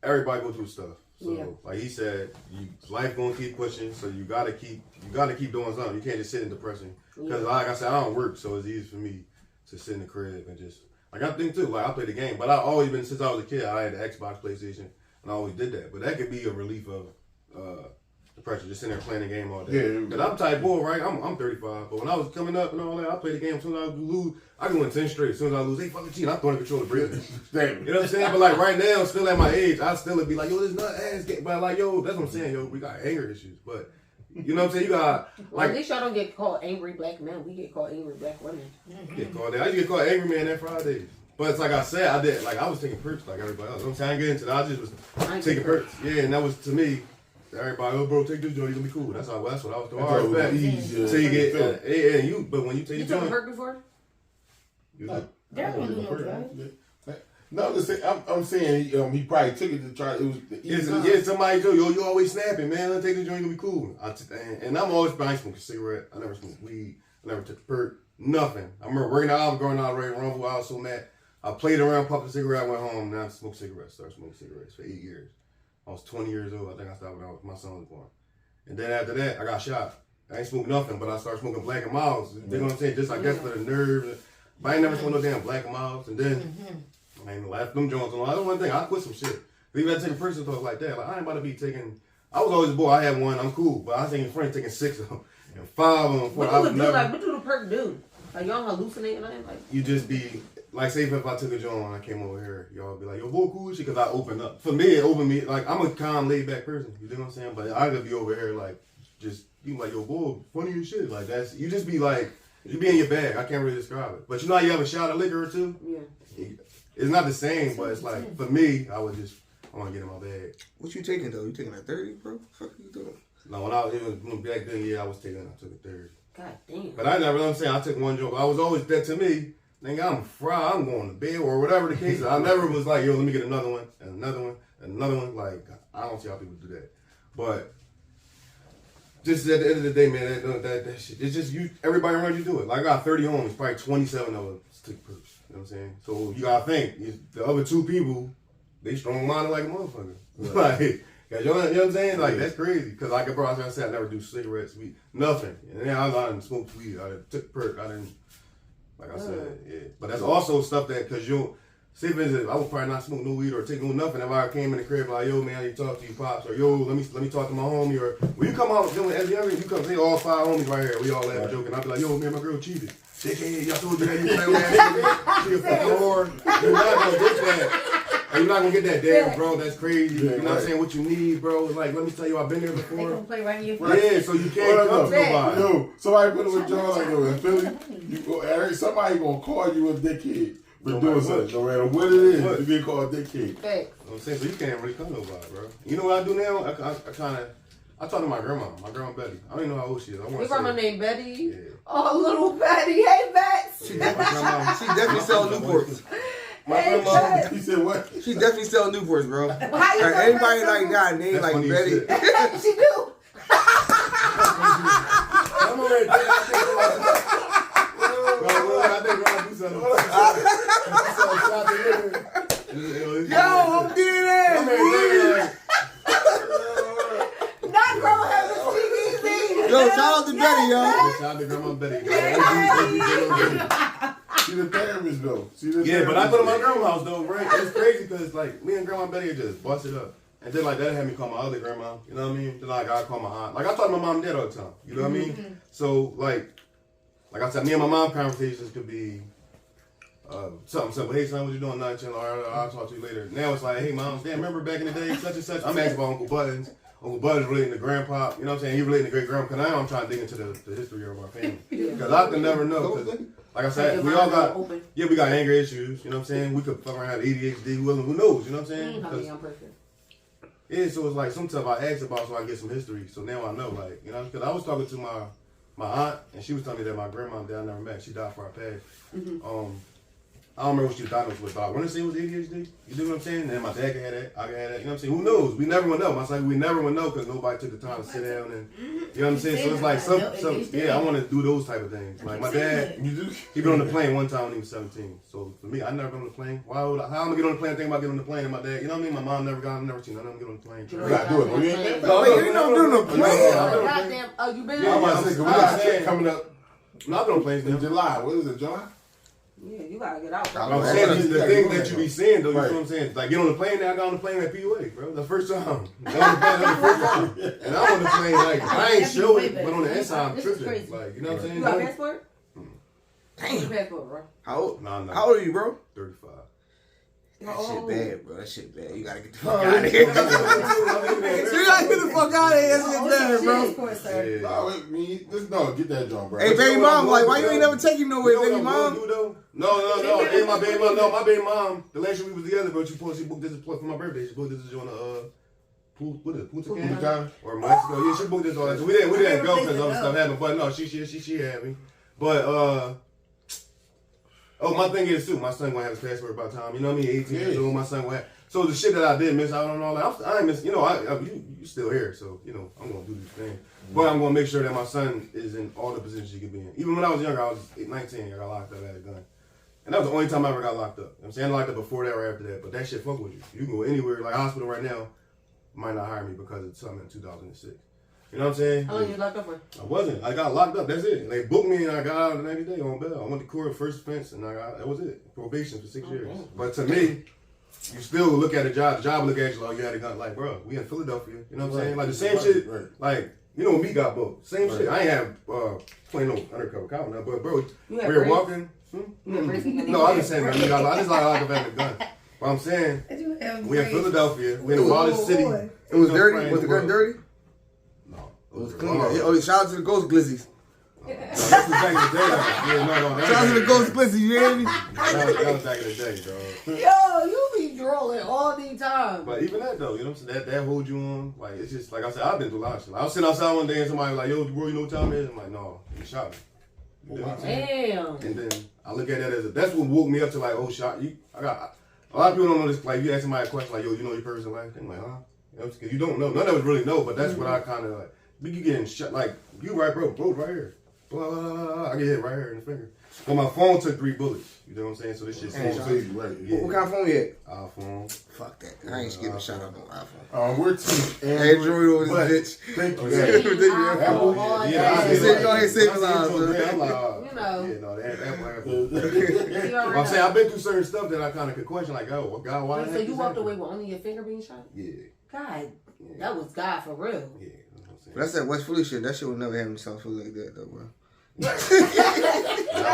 everybody go through stuff. So like he said, life gonna keep pushing, so you gotta keep doing something. You can't just sit in depression. Because like I said, I don't work, so it's easy for me to sit in the crib and just like I think too. Like I play the game, but I've always been since I was a kid. I had the Xbox, PlayStation, and I always did that. But that could be a relief of depression, just sitting there playing the game all day. Yeah. Because I'm type boy, right? I'm 35, but when I was coming up and all that, I played the game. As soon as I lose, I can win 10 straight. As soon as I lose, hey, fucking cheat, I'm throwing the controller, breathing. You know what I'm saying? But like right now, still at my age, I still would be like, yo, this nut ass game. But like, yo, that's what I'm saying, yo, we got anger issues. But you know what I'm saying? You got well, at least y'all don't get called angry black men. We get called angry black women. Get called that. I used to get called angry man that Friday. But it's like I said, I was taking perks like everybody else. You know what I'm saying? I ain't get into that. I just was taking perks. Yeah, and that was to me. Everybody, oh bro, take this joint, you gonna be cool. That's what I was doing. All right, so you get, but when you take you took a perk before? No, I'm saying he probably took it to try. It was somebody told you always snapping, man. Let's take this joint, you gonna be cool. And I'm always buying smoke a cigarette. I never smoked weed. I never took a perk. Nothing. I remember working out, I was going out, ready to rumble. I was so mad. I played around, puffed a cigarette, I went home. Now I smoked cigarettes. Started smoking cigarettes for 8 years. I was 20 years old. I think I started when my son was born. And then after that, I got shot. I ain't smoked nothing, but I started smoking Black and Miles. You know what I'm saying? Just I guess for the nerves. But I ain't never smoked no damn Black and Miles. And then, I ain't left them joints on. I don't want to think. I quit some shit. Even I take a person talk like that. Like, I ain't about to be taking. I was always a boy. I had one. I'm cool. But I was taking friends taking 6 of them. And 5 of them. What do the perk do? Like, y'all hallucinate or nothing? Like, you just be. Like, say if I took a joint and I came over here, y'all be like, yo, boy, cool shit, because I open up. For me, it opened me, like, I'm a calm, laid-back person, you know what I'm saying? But I could be over here, like, just, you like, yo, boy, funny as shit. Like, that's, you just be like, you be in your bag. I can't really describe it. But you know how you have a shot of liquor or two? Yeah. It's not the same, but it's like, for me, I want to get in my bag. What you taking, though? You taking a 30, bro? What the fuck are you doing? No, when I was back then, yeah, I took a 30. God damn. But I never, you know what I'm saying, I took one joke. I was always, that to me, nigga, I'm fried. I'm going to bed or whatever the case is. I never was like, yo, let me get another one and another one and another one. Like, I don't see how people do that. But just at the end of the day, man, that shit. It's just you. Everybody around you do it. Like I got 30 homies, probably 27 of them took perks. You know what I'm saying? So you gotta think the other 2 people, they strong-minded like a motherfucker. Right. Like, you know what I'm saying? Like that's crazy. Cause like I said, I never do cigarettes, weed, nothing. And then I didn't smoke weed. I took perk. I didn't. Like I said, yeah. But that's also stuff that, because say for instance, I would probably not smoke no weed or take no nothing if I came in the crib like, yo, man, I need to talk to you, Pops, or yo, let me talk to my homie, or when you come out doing as younger, you come, they all 5 homies right here, we all laughing, joking. I'd be like, yo, man, my girl cheated. Dickhead, y'all told you that you play with that nigga. She a fucking whore. You're not gonna get that. You're not gonna get that, damn, bro. That's crazy. You know what I'm saying? What you need, bro? Like, let me tell you, I've been there before. They gonna play right in your face. Yeah, so you can't come to nobody. Yo, somebody put it with John like yo in Philly. Somebody gonna call you a dickhead for doing something. No matter what it is, you get called a dickhead. Hey. You know what I'm saying? So you can't really come to nobody, bro. You know what I do now? I talk to my grandma Betty. I don't even know how old she is. Your grandma named Betty? Yeah. Oh, little Betty. Hey, Bex. She definitely selling Newports. My grandma. He said what? She definitely selling Newports, bro. How you know Anybody Betty? like got a name like Betty? She do. I'm already I think grandma do something. Yo, I'm getting it. Not grandma has a CBC. Yo, shout out to Betty, yo. Shout out to Grandma Betty. She the therapist though. Yeah, but I go to my grandma's house though, right? It's crazy because like me and Grandma Betty just busted up. And then like that had me call my other grandma, you know what I mean? Then like I call my aunt. Like I talk to my mom and dad all the time. You know what I mean? So like I said, me and my mom conversations could be something simple. Hey son, what you doing tonight? I'll talk to you later. Now it's like, hey mom, damn, remember back in the day, such and such. I'm asking about Uncle Buttons. Uncle Buttons relating to grandpa. You know what I'm saying? He relating to great grandpa. Because now I'm trying to dig into the history of our family. Because I can never know. Cause, like I said, we all got, we got anger issues. You know what I'm saying? We could fuck around have ADHD. Who knows? You know what I'm saying? I'm perfect. Yeah, so it's like some stuff I asked about so I get some history. So now I know, like, you know, because I was talking to my aunt, and she was telling me that my grandma that I never met, she died for our past. I don't remember what she was diagnosed with, but I want to say it was ADHD. You do what I'm saying? And my dad could have that. I could have that. You know what I'm saying? Who knows? We never will know. My son, we never will know because nobody took the time to sit down and, you know what I'm saying? So it's like I want to do those type of things. Like my dad, he been on the plane one time when he was 17. So for me, I never been on the plane. How am I gonna get on the plane? Think about getting on the plane and my dad, you know what I mean? My mom never seen none of them get on the plane. You gotta do it, bro. You don't do no plane. Goddamn, oh, you been I'm about to say, we got shit coming up No, I've been on planes in July. What is it, July? Yeah, you gotta get out. I'm saying the thing that you be seeing though, you know what I'm saying? Like get on the plane now, I got on the plane at PUA, bro. The first time. Got on the plane the first time. And I'm on the plane like I ain't show it, but on the inside I'm tripping. Like, you know what I'm saying? You got a passport? Damn. What's your passport, bro? How old? Nah. How old are you, bro? 35. That shit bad, bro. That shit bad. You gotta get the fuck out of here. You gotta get the fuck out of here. That shit bad, bro. No, get that joint, bro. Hey, baby mom, like, why you ain't never take him nowhere, baby mom? No. Ain't my baby mom. No, my baby mom. The last year we was together, bro. She booked this for my birthday. She booked this on Punta Cana or Mexico. Yeah, she booked this all that. So we didn't go because other stuff happened. But no, she had me. But my thing is too. My son gonna have his passport by the time. You know what I mean? 18 years old. My son gonna have. So the shit that I did miss out on all that. I ain't miss. You know, you still here. So you know, I'm gonna do this thing. But I'm gonna make sure that my son is in all the positions he could be in. Even when I was younger, I was 19. I got locked up. I had a gun. And that was the only time I ever got locked up. You know what I'm saying? I locked up before that or after that. But that shit fuck with you. You can go anywhere. Like hospital right now might not hire me because of something in 2006. You know what I'm saying? How long you locked up for? I wasn't. I got locked up. That's it. They booked me and I got out the next day on bail. I went to court, first offense, and that was it. Probation for 6 years. But to me, you still look at a job. The job look at you like you had a gun. Like, bro, we in Philadelphia. You know what I'm saying? Like the same shit. Right. Like, you know, when me got booked. Same shit. I ain't have plain no undercover cop now. But bro, we were walking. No, I just saying that. I just like having a gun. But I'm saying, we in Philadelphia. We in the wildest city. It was dirty? Was the gun dirty? No. It was clean. Oh, shout out to the Ghost Glizzies. That's back in the day. Shout out to the Ghost Glizzies, you hear me? That was back in the day, dog. Yo, you be drooling all the time. But even that though, you know what I'm saying? That holds you on. Like it's just like I said, I've been through a lot of shit. Like, I was sitting outside one day and somebody was like, "Yo, bro, you know what time it is?" I'm like, "No, you shot me." You know what I'm saying? Damn. And then I look at that as that's what woke me up to like, oh, shot you. I got a lot of people don't know this. Like you ask somebody a question like, "Yo, you know your person's life?" I'm like, "Huh?" You know, because you don't know. None of us really know. But that's what I kind of like. You getting shot like you right, bro right here. Blah, blah, blah, blah. I get hit right here in the finger. But my phone took 3 bullets. You know what I'm saying? So this shit's right. Yeah. What kind of phone you had? iPhone. Fuck that. I ain't getting a shout out on iPhone. We're team Android over this bitch. Thank you. Apple. Go ahead, save your lives, You know. Yeah, no, Apple. I'm saying I've been through certain stuff that I kind of could question, like, oh, God, why? So you walked away with only your finger being shot? Yeah. God, that was God for real. Yeah. That's that West Philly shit. That shit would never happen in South Philly like that, though, bro. I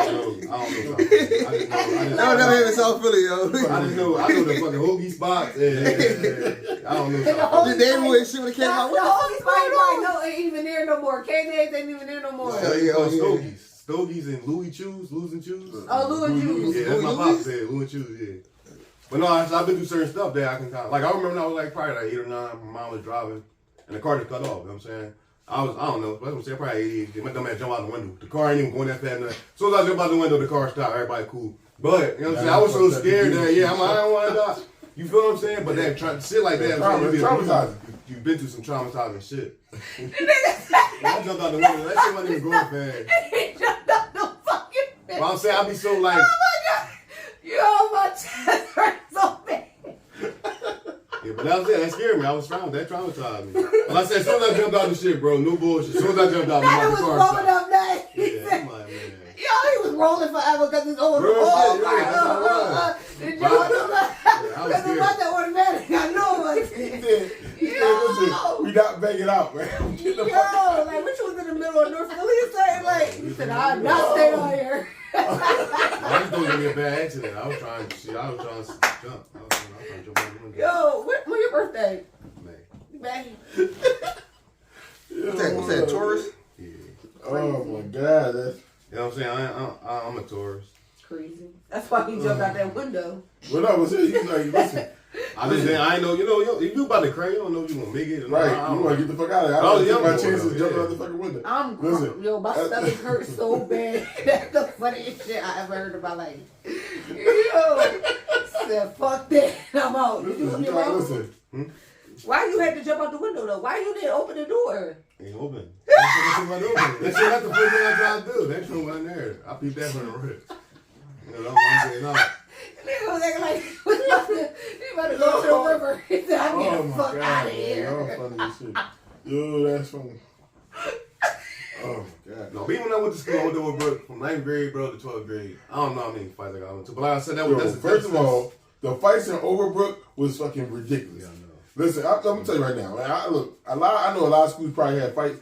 don't know. That would never happen in South Philly, yo. I know the fucking hoagie spots. Yeah. I don't know. The neighborhood shit would have came out. The hoagie spot ain't even there no more. K-Days ain't even there no more. Stogies and Louis Chews. Oh, Louis Chews. Yeah, that's my pop said, Louis Chews, yeah. But no, I've been through certain stuff that I can kind of, like, I remember when I was like probably like 8 or 9, my mom was driving, and the car just cut off, you know what I'm saying? I don't know, but I'm saying probably 88. My dumb ass jump out the window. The car ain't even going that fast. As soon as I jump out the window, the car stopped. Everybody cool. But, you know what I'm saying? I was so scared that, I don't want to die. You feel what I'm saying? But that shit like that, traumatizing. You've been through some traumatizing shit. I jumped out the window. That shit wasn't even going fast. He jumped out the fucking window. But I'm saying I be so like. Oh my God. Yo, my chest hurts so bad. Yeah, but that was it. That scared me. I was that traumatized me. But I said, as soon as I jumped out the shit, bro, no bullshit. As soon as I jumped out, the car rolling up nice. Yeah, I'm like, man. Yo, he was rolling forever because it's over. Did you because it's not that automatic. I know we not banging out, man. Yo, like, which was in the middle of North Philly? He said, I'm not staying on here. I was doing a bad accident. I was trying to jump. I was trying to jump out the window. Yo, when your birthday? May. What's that, Taurus? Yeah. Oh my God. You know what I'm saying? I'm a tourist. crazy. That's why he jumped out that window. Well, no, but he's like, listen. I ain't know, if you about to cry, you don't know if you gonna make it. Right, you want to get the fuck out of there. I don't take my chances jumping out the fucking window. Yo, my stomach hurts so bad. That's the funniest shit I ever heard about. Like, yo, said fuck that, I'm out. Listen. Why you had to jump out the window though? Why you didn't open the door? Ain't open. That shit not the first thing I try to do. That shit wasn't there. I peeped that from the rip. You know, I'm saying no. Nigga was acting like he about to go to the river. He said, I'm getting the fuck out of here. Y'all funny as shit. Yo, that's funny. Oh my god. No, even when I went to school, I went to Overbrook from 9th grade, bro, to 12th grade. I don't know how many fights I got into, but like I said, first of all, the fights in Overbrook was fucking ridiculous. Yeah, I know. Listen, I'm gonna tell you right now. Like, I know a lot of schools probably had fights.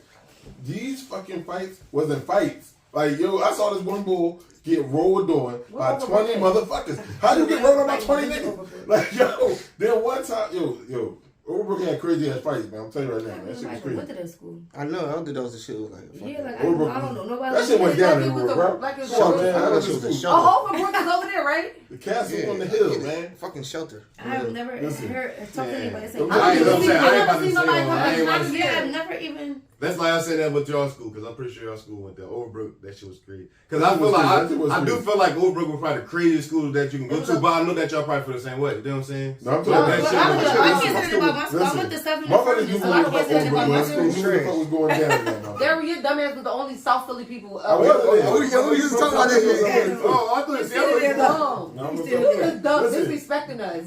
These fucking fights wasn't fights. Like, yo, I saw this one bull get rolled on by 20 motherfuckers. How do you get rolled on by 20 niggas? Like, yo, then one time, yo, Overbrook had crazy ass fights, man. I'm telling you right now, that shit was crazy. Went to that school. I know, I did those shit was like. Yeah, like I Overbrook, don't know nobody. that shit went down everywhere, bro. Like it was Come on, a man. I went to the school. shelter. Overbrook is over there, right? The castle on the hill, man. Fucking shelter. I have never heard talked to anybody say. I I've never Never even. That's like I said that with y'all school, because I'm pretty sure y'all school went there. Overbrook, that shit was crazy. Because I feel like, I do feel like Overbrook was probably the craziest school that you can go to, but I know that y'all probably feel the same way. You know what I'm saying? No, I'm talking I can't say about my school. I went to 7 motherfuckers do so I what the can't say about my school. fuck was going down in that motherfucker. There, your dumbass was the only South Philly people. Who you talking about that shit? Oh, I thought Still dumb. No, He was dumb, disrespecting us.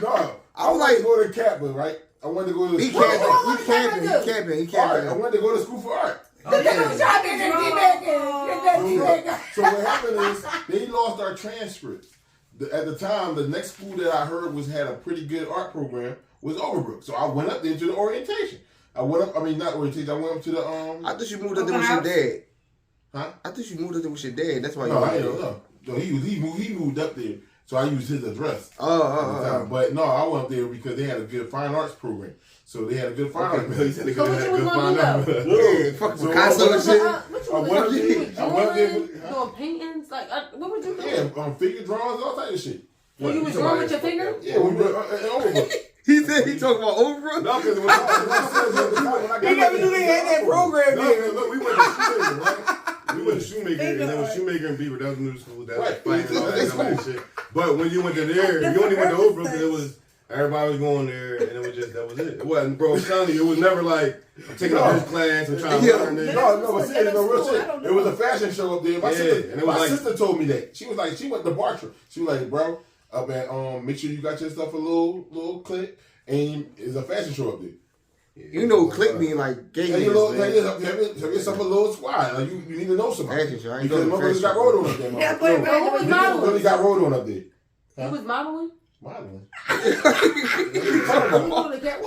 No, I was like go to Kaplan, right? I wanted to go to He school. camping. Art. I wanted to go to school for art. The nigga was trying to get that D-bag. So what happened is they lost our transcripts. At the time, the next school that I heard had a pretty good art program was Overbrook. So I went up there to the orientation. I went up to the I thought you moved up there with your dad. Huh? I thought you moved up there with your dad. That's why No, I don't know. No, he moved up there. So I used his address. But no, I went up there because they had a good fine arts program. So they had a good fine arts program. So what you was going to do? Yeah, fucking Picasso and shit. What you was doing paintings? Like, what would you do? Yeah, figure drawings, all type of shit. So you was drawing with your finger? Yeah, we were Overbrook. He said he talking about Overbrook? No, because when I He never knew they had that program there. Look, we went to Shoemaker, right? We went to Shoemaker, and then with Shoemaker and Beaver, that was middle school. That was fighting and all that shit. But when you went to there, you only went to Overbrook because it was, everybody was going there, and it was just, that was it. It wasn't, bro, I'm telling you, it was never like, I'm taking up this class and trying to learn this. No, but see, no real shit. It was a fashion show up there. My sister told me that. She was like, she went to Bartra. She was like, bro, up at, make sure you got your stuff a little click, and it's a fashion show up there. You know, click me like gay. Have yourself a little squad. Like you need to know somebody. Because motherfuckers got rolled on up there. Who really got rolled on up there. You was modeling? Modeling.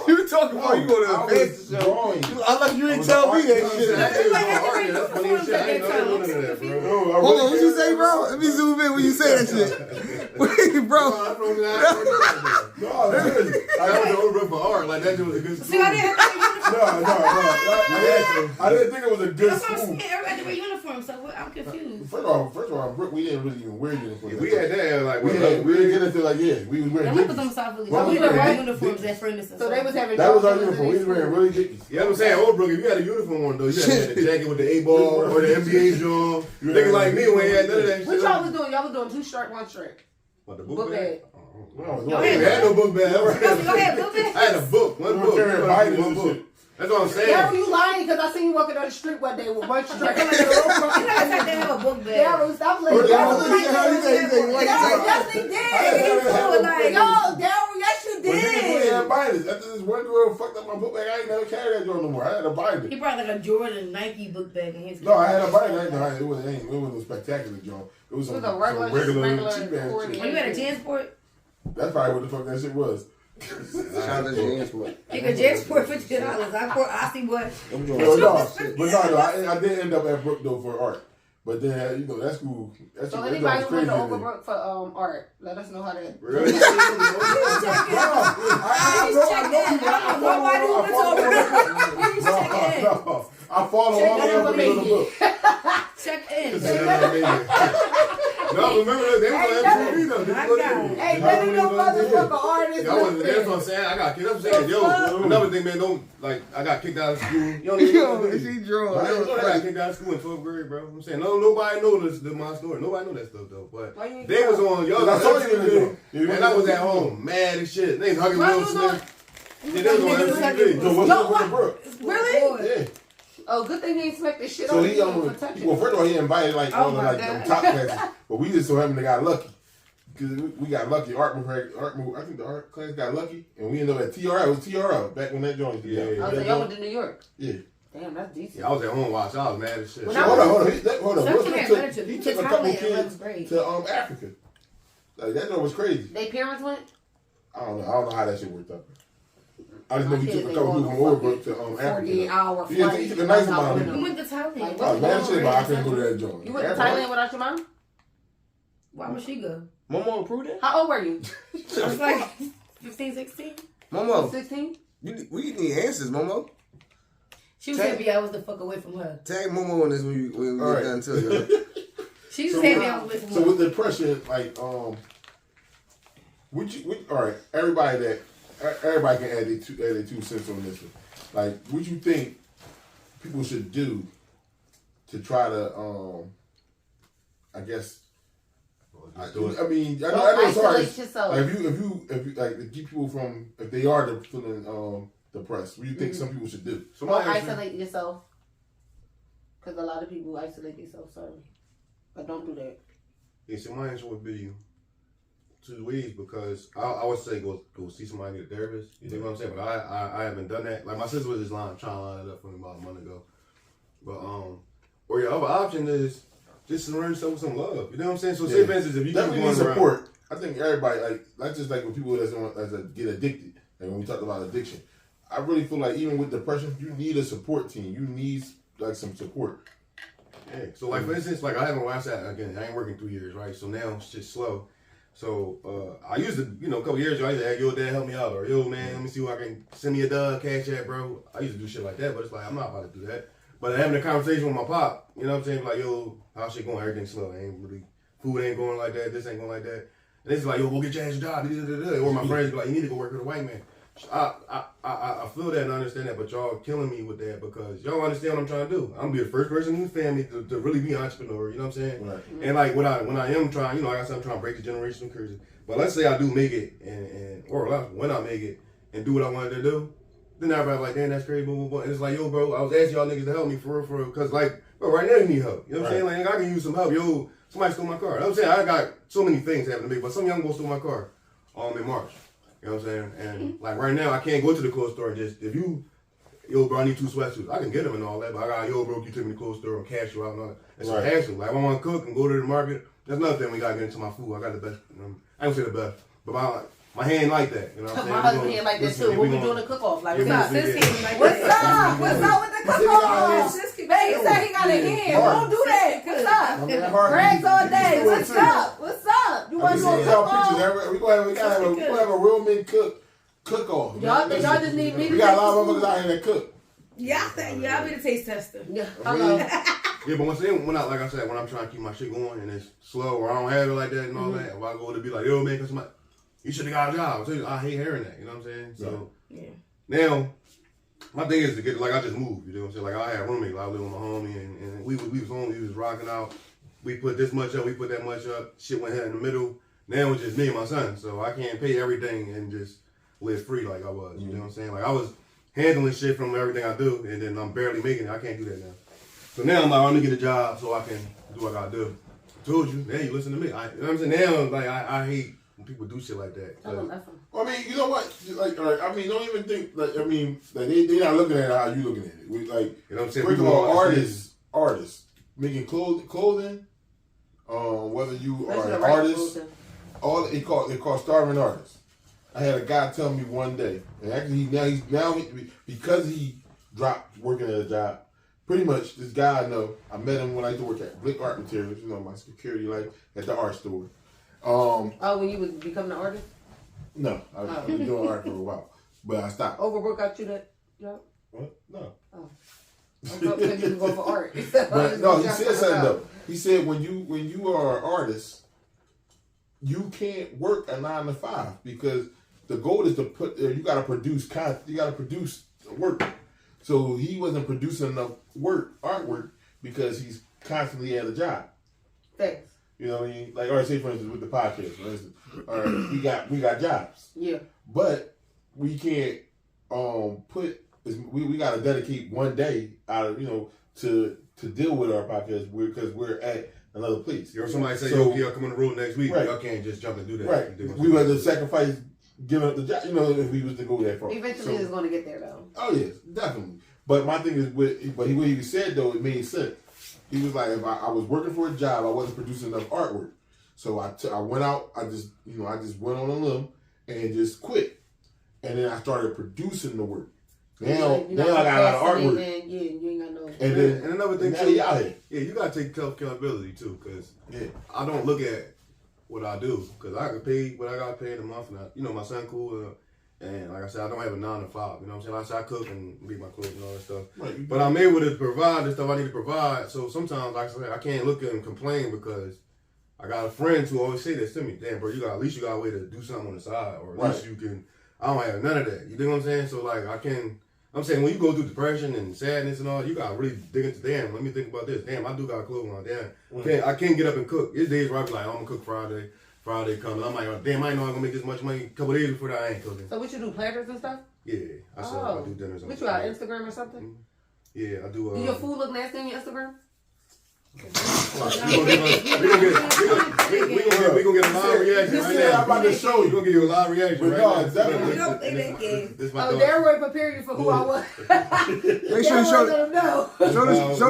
You talking about you going to a fancy show? I like you didn't tell me that shit. Hold on, what you say, bro? Let me zoom in when you say that shit. Wait, bro. I went to Overbrook for art. Like, that was a good school. See, I didn't have I didn't think it was a good That's what I'm school. saying. Everybody wear uniforms, so I'm confused. First of all, Brooke, we didn't really even wear uniforms. We had that, like, we didn't get into like, we was wearing That was dickies. them South Philly. Well, We we were were wearing right. uniforms at Furnace. So they was having That was our uniform. We was wearing really dickies. You know what I'm saying? Overbrook, if you had a uniform on, though, you had to have the jacket with the A-ball or the NBA joint. Niggas like me, we ain't had none of that shit. What y'all was doing? Y'all was doing 2 shirt, 1 shirt. What, the Book book bag? bag. I ain't had no book bag. Go ahead, book bag. I had a book, one book. One book. That's what I'm saying. Daryl, you lying because I seen you walking down the street one day with 1 shirt. You know I they have a book bag. Daryl, stop like Yes, he did. Yo, Daryl, yes, you did. After this one girl fucked up my book bag, I ain't never carry that joint no more. I had a binder. He brought like a Jordan Nike book bag in his. No, I had a binder. It wasn't a spectacular joint. It was It was some a regular cheap ass Jordan. shit. When you had a JanSport? That's probably what the fuck that shit was. Shout out to JanSport. Nigga, JanSport $50. I see what. I did end up at Brook though for art. But then, that school, So anybody who went to Overbrook for art, let us know how to. Really? I follow all the way up to the book. Check in. No, remember they was on MTV though. Hey, none of them motherfucking artists. That's what I'm saying. I got kicked. I'm saying, yo, another thing, man, don't like. I got kicked out of school. Yo, she drunk. I got kicked out of school in 12th grade, bro. I'm saying, nobody knows my story. Nobody know that stuff though. But they was on y'all. I saw you and I was at home, mad as shit. They was hugging Will Smith. Yeah, they was on MTV. Really? Yeah. Oh, good thing he ain't smacked this shit So on he for touching. well, first of all, he invited like all of like them top classes, but we just so happened to got lucky because we got lucky. Art move. I think the art class got lucky, and we ended up at TRL. It was TRL back when that joint. Yeah. Oh, so y'all went to New York. Yeah. Damn, that's decent. Yeah, I was at home watching. I was mad as shit. Hold on. He took a couple kids grade. to Africa. Like that joint was crazy. They parents went. I don't know how that shit worked out. I just know he took a couple people from Overbrook to Africa. 40-hour He flight. took a nice amount of We went to Thailand. Like, I was mad shit, but I couldn't go to that joint. You went to Thailand without your mom? Why would she go? Momo approved it? How old were you? I was like 15, 16. Momo, 16? we need answers, Momo. She was happy I was the fuck away from her. Tag Momo on this when we get done too. She was happy I was away from her. So with depression, like, all right, everybody can add their 2 cents on this one. Like, what you think people should do to try to, I guess. I mean, I know it's hard. Yourself. Like, if you like to keep people from if they are feeling depressed, what do you think some people should do? Or isolate yourself. Because a lot of people isolate themselves. Sorry, but don't do that. Yeah, so my answer would be 2 ways because I would say go see somebody, get a therapist. You know what I'm saying? But I haven't done that. Like my sister was just trying to line it up for me about a month ago. But or your other option is just surround yourself with some love. You know what I'm saying? So say for instance, if you definitely keep need going support. around, I think everybody like not just like with people that get addicted. Like when we talk about addiction, I really feel like even with depression, you need a support team. You need like some support. yeah. So like for instance, like I haven't watched that again. I ain't working 3 years, right? So now it's just slow. So I used to, a couple years ago, I used to ask, yo, dad, help me out, or yo, man, let me see who I can send me a cash app, bro. I used to do shit like that, but it's like I'm not about to do that. But having a conversation with my pop, you know what I'm saying? Like, yo, how's shit going? Everything's slow. Food ain't going like that. This ain't going like that. And it's like, yo, go get your ass a job. Or my friends be like, you need to go work with a white man. I feel that and I understand that, but y'all killing me with that because y'all understand what I'm trying to do. I'm gonna be the first person in the family to really be an entrepreneur. You know what I'm saying? Right. And like when I am trying, like I said, I'm trying to break the generational curse. But let's say I do make it, or when I make it and do what I wanted to do, then everybody's like, damn, that's crazy. Blah, blah, blah. And it's like, yo, bro, I was asking y'all niggas to help me for real, because like, bro, right now you need help. You know what I'm saying? Like I can use some help. Yo, somebody stole my car. You know what I'm saying? I got so many things happening to me, but some young boy stole my car in March. You know what I'm saying? And like right now, I can't go to the clothes store and just, if you, yo, bro, I need 2 sweatsuits. I can get them and all that, but I got, yo, bro, you took me to the clothes store and cash you out and all that. It's a hassle. Like, if I want to cook and go to the market, that's another thing we got to get into my food. I got the best, I don't say the best, but my hand like that. You know what I'm saying? My husband hand like that too. What we doing a cook-off? Like, what's up? What's up? What's up with the cook-off? Man, he said he got a hand. Don't do that. What's up? Brags all day. What's up? What's up? You want to do a cook-off? We gonna have a real men cook-off. Y'all just need me to. We got a lot of motherfuckers out here that cook. Y'all be the taste tester. Yeah, hello. Yeah, but when like I said, when I'm trying to keep my shit going and it's slow or I don't have it like that and all that, if I go to be like, yo, man, cause you should have got a job. So I hate hearing that. You know what I'm saying? So now, my thing is to get like I just moved. You know what I'm saying? Like I had a roommate. Like, I lived with my homie, and we was home. We was rocking out. We put this much up. We put that much up. Shit went here in the middle. Now it's just me and my son. So I can't pay everything and just live free like I was. You know what I'm saying? Like I was handling shit from everything I do, and then I'm barely making it. I can't do that now. So now I'm like, I'm gonna get a job so I can do what I gotta do. I told you. Now you listen to me. You know what I'm saying? Now like I hate when people do shit like that. Well, I mean, you know what? Like, I mean, don't even think. Like, I mean, like they not looking at it how you looking at it. We like, you know what I'm saying? First of all, artists making clothing. Whether you are an artist, they call starving artists. I had a guy tell me one day, and actually because he dropped working at a job. Pretty much, this guy I know, I met him when I used to work at Blick Art Materials, my security light at the art store. When you was becoming an artist? No, I was doing art for a while, but I stopped. Overwork got you that job? What? No. Oh. I thought you were going for art. But no, he said something though. He said when you are an artist, you can't work a 9 to 5 because the goal is to put you got to produce content, you got to produce work. So he wasn't producing enough artwork because he's constantly at a job. Thanks. You know what I mean? Like, or say for instance with the podcast, for instance, or we got jobs. Yeah. But we can't we got to dedicate one day out of to deal with our podcast because we're at another place. Or somebody say, yo, y'all come on the road next week. Right. Y'all can't just jump and do that. Right. We would have to sacrifice giving up the job, if we was to go that far. Eventually it's going to get there, though. Oh, yes, definitely. But my thing is, what he said, though, it made sense. He was like, if I was working for a job, I wasn't producing enough artwork. So I went out, I just went on a limb and just quit. And then I started producing the work. Now I got a lot of artwork. You ain't got no. And another thing too, you gotta take accountability too, because I don't look at what I do, because I can pay what I got paid a month. And my son cool, and like I said, I don't have a 9 to 5. You know what I'm saying? Like I said, I cook and make my clothes and all that stuff. Right. But I'm able to provide the stuff I need to provide. So sometimes, like I said, I can't look at and complain because I got a friend who always say this to me. Damn, bro, at least you got a way to do something on the side, or at least you can. I don't have none of that. You know what I'm saying? So like I'm saying when you go through depression and sadness and all, you gotta really dig into. Damn, let me think about this. Damn, I do got clothes on. Damn, I can't get up and cook. There's days where I be like, I'm gonna cook Friday. Friday comes. I'm like, damn, I know I'm gonna make this much money. A couple days before that, I ain't cooking. So what you do, platters and stuff? Yeah, I do dinners. What you got, Instagram or something? Mm-hmm. Yeah, I do. Do your food look nasty on your Instagram? We gonna get a live reaction right now. I'm about to show you. We're gonna give you a live reaction right now. We don't play that game. Darryl prepared you for who I was. Make sure you show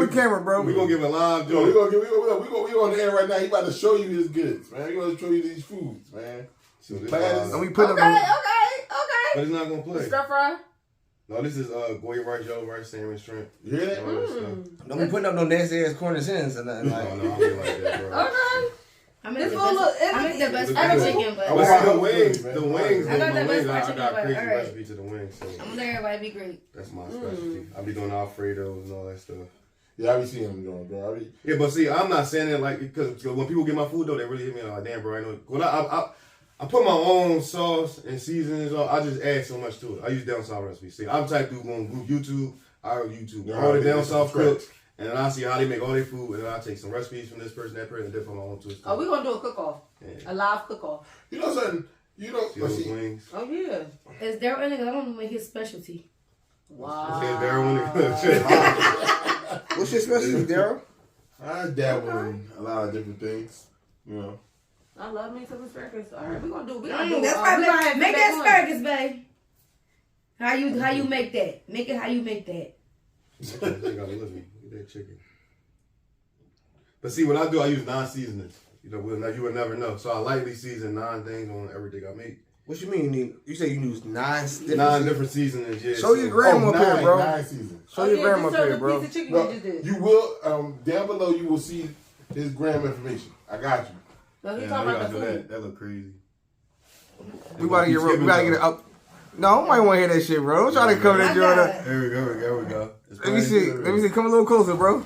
the camera, bro. We're gonna give a live joke. We on the air right now. He about to show you his goods, man. He gonna show you these foods, man. So this and we put them. Okay. But it's not gonna play. Stir fry. No, this is Goya rice, yellow rice, salmon, shrimp. Yeah. Don't be putting up no nasty ass corn and sins or nothing. No, I don't like that, bro. Okay. I make the best fried chicken, but the wings. I got crazy recipe to the wings. So I'm gonna everybody be great. That's my specialty. I be doing Alfredos and all that stuff. Yeah, I be seeing them doing, bro. Yeah, but see, I'm not saying it like because when people get my food though, they really hit me like, damn, bro, I know. When I put my own sauce and seasonings on. I just add so much to it. I use down south recipes. See, I'm type through on YouTube. I go YouTube all the down south cooks, and then I see how they make all their food, and then I take some recipes from this person, that person, and then put my own twist. Oh, we gonna do a cook-off, a live cook-off. You know something? Wings. Oh yeah. Is Darryl in it? I don't know his specialty. Wow. What's your specialty, Darryl? I dabble in a lot of different things. I love me some asparagus. All right, we gonna do. That's right. Make that asparagus, babe. How you make that? Make it how you make that. I gotta love me. Get that chicken. But see, what I do, I use non-seasonings. You would never know. So I lightly season 9 things on everything I make. What you mean? You say you use 9 different seasonings. Yeah. Show your grandma up here, bro. 9 seasons. Show your grandma up here, bro. You will down below. You will see his grandma information. I got you. No, he talking about the food. That look crazy. We gotta get it up. No, I might want to hear that shit, bro. I'm trying to cover that joint up. There we go. Let me see. Come a little closer, bro.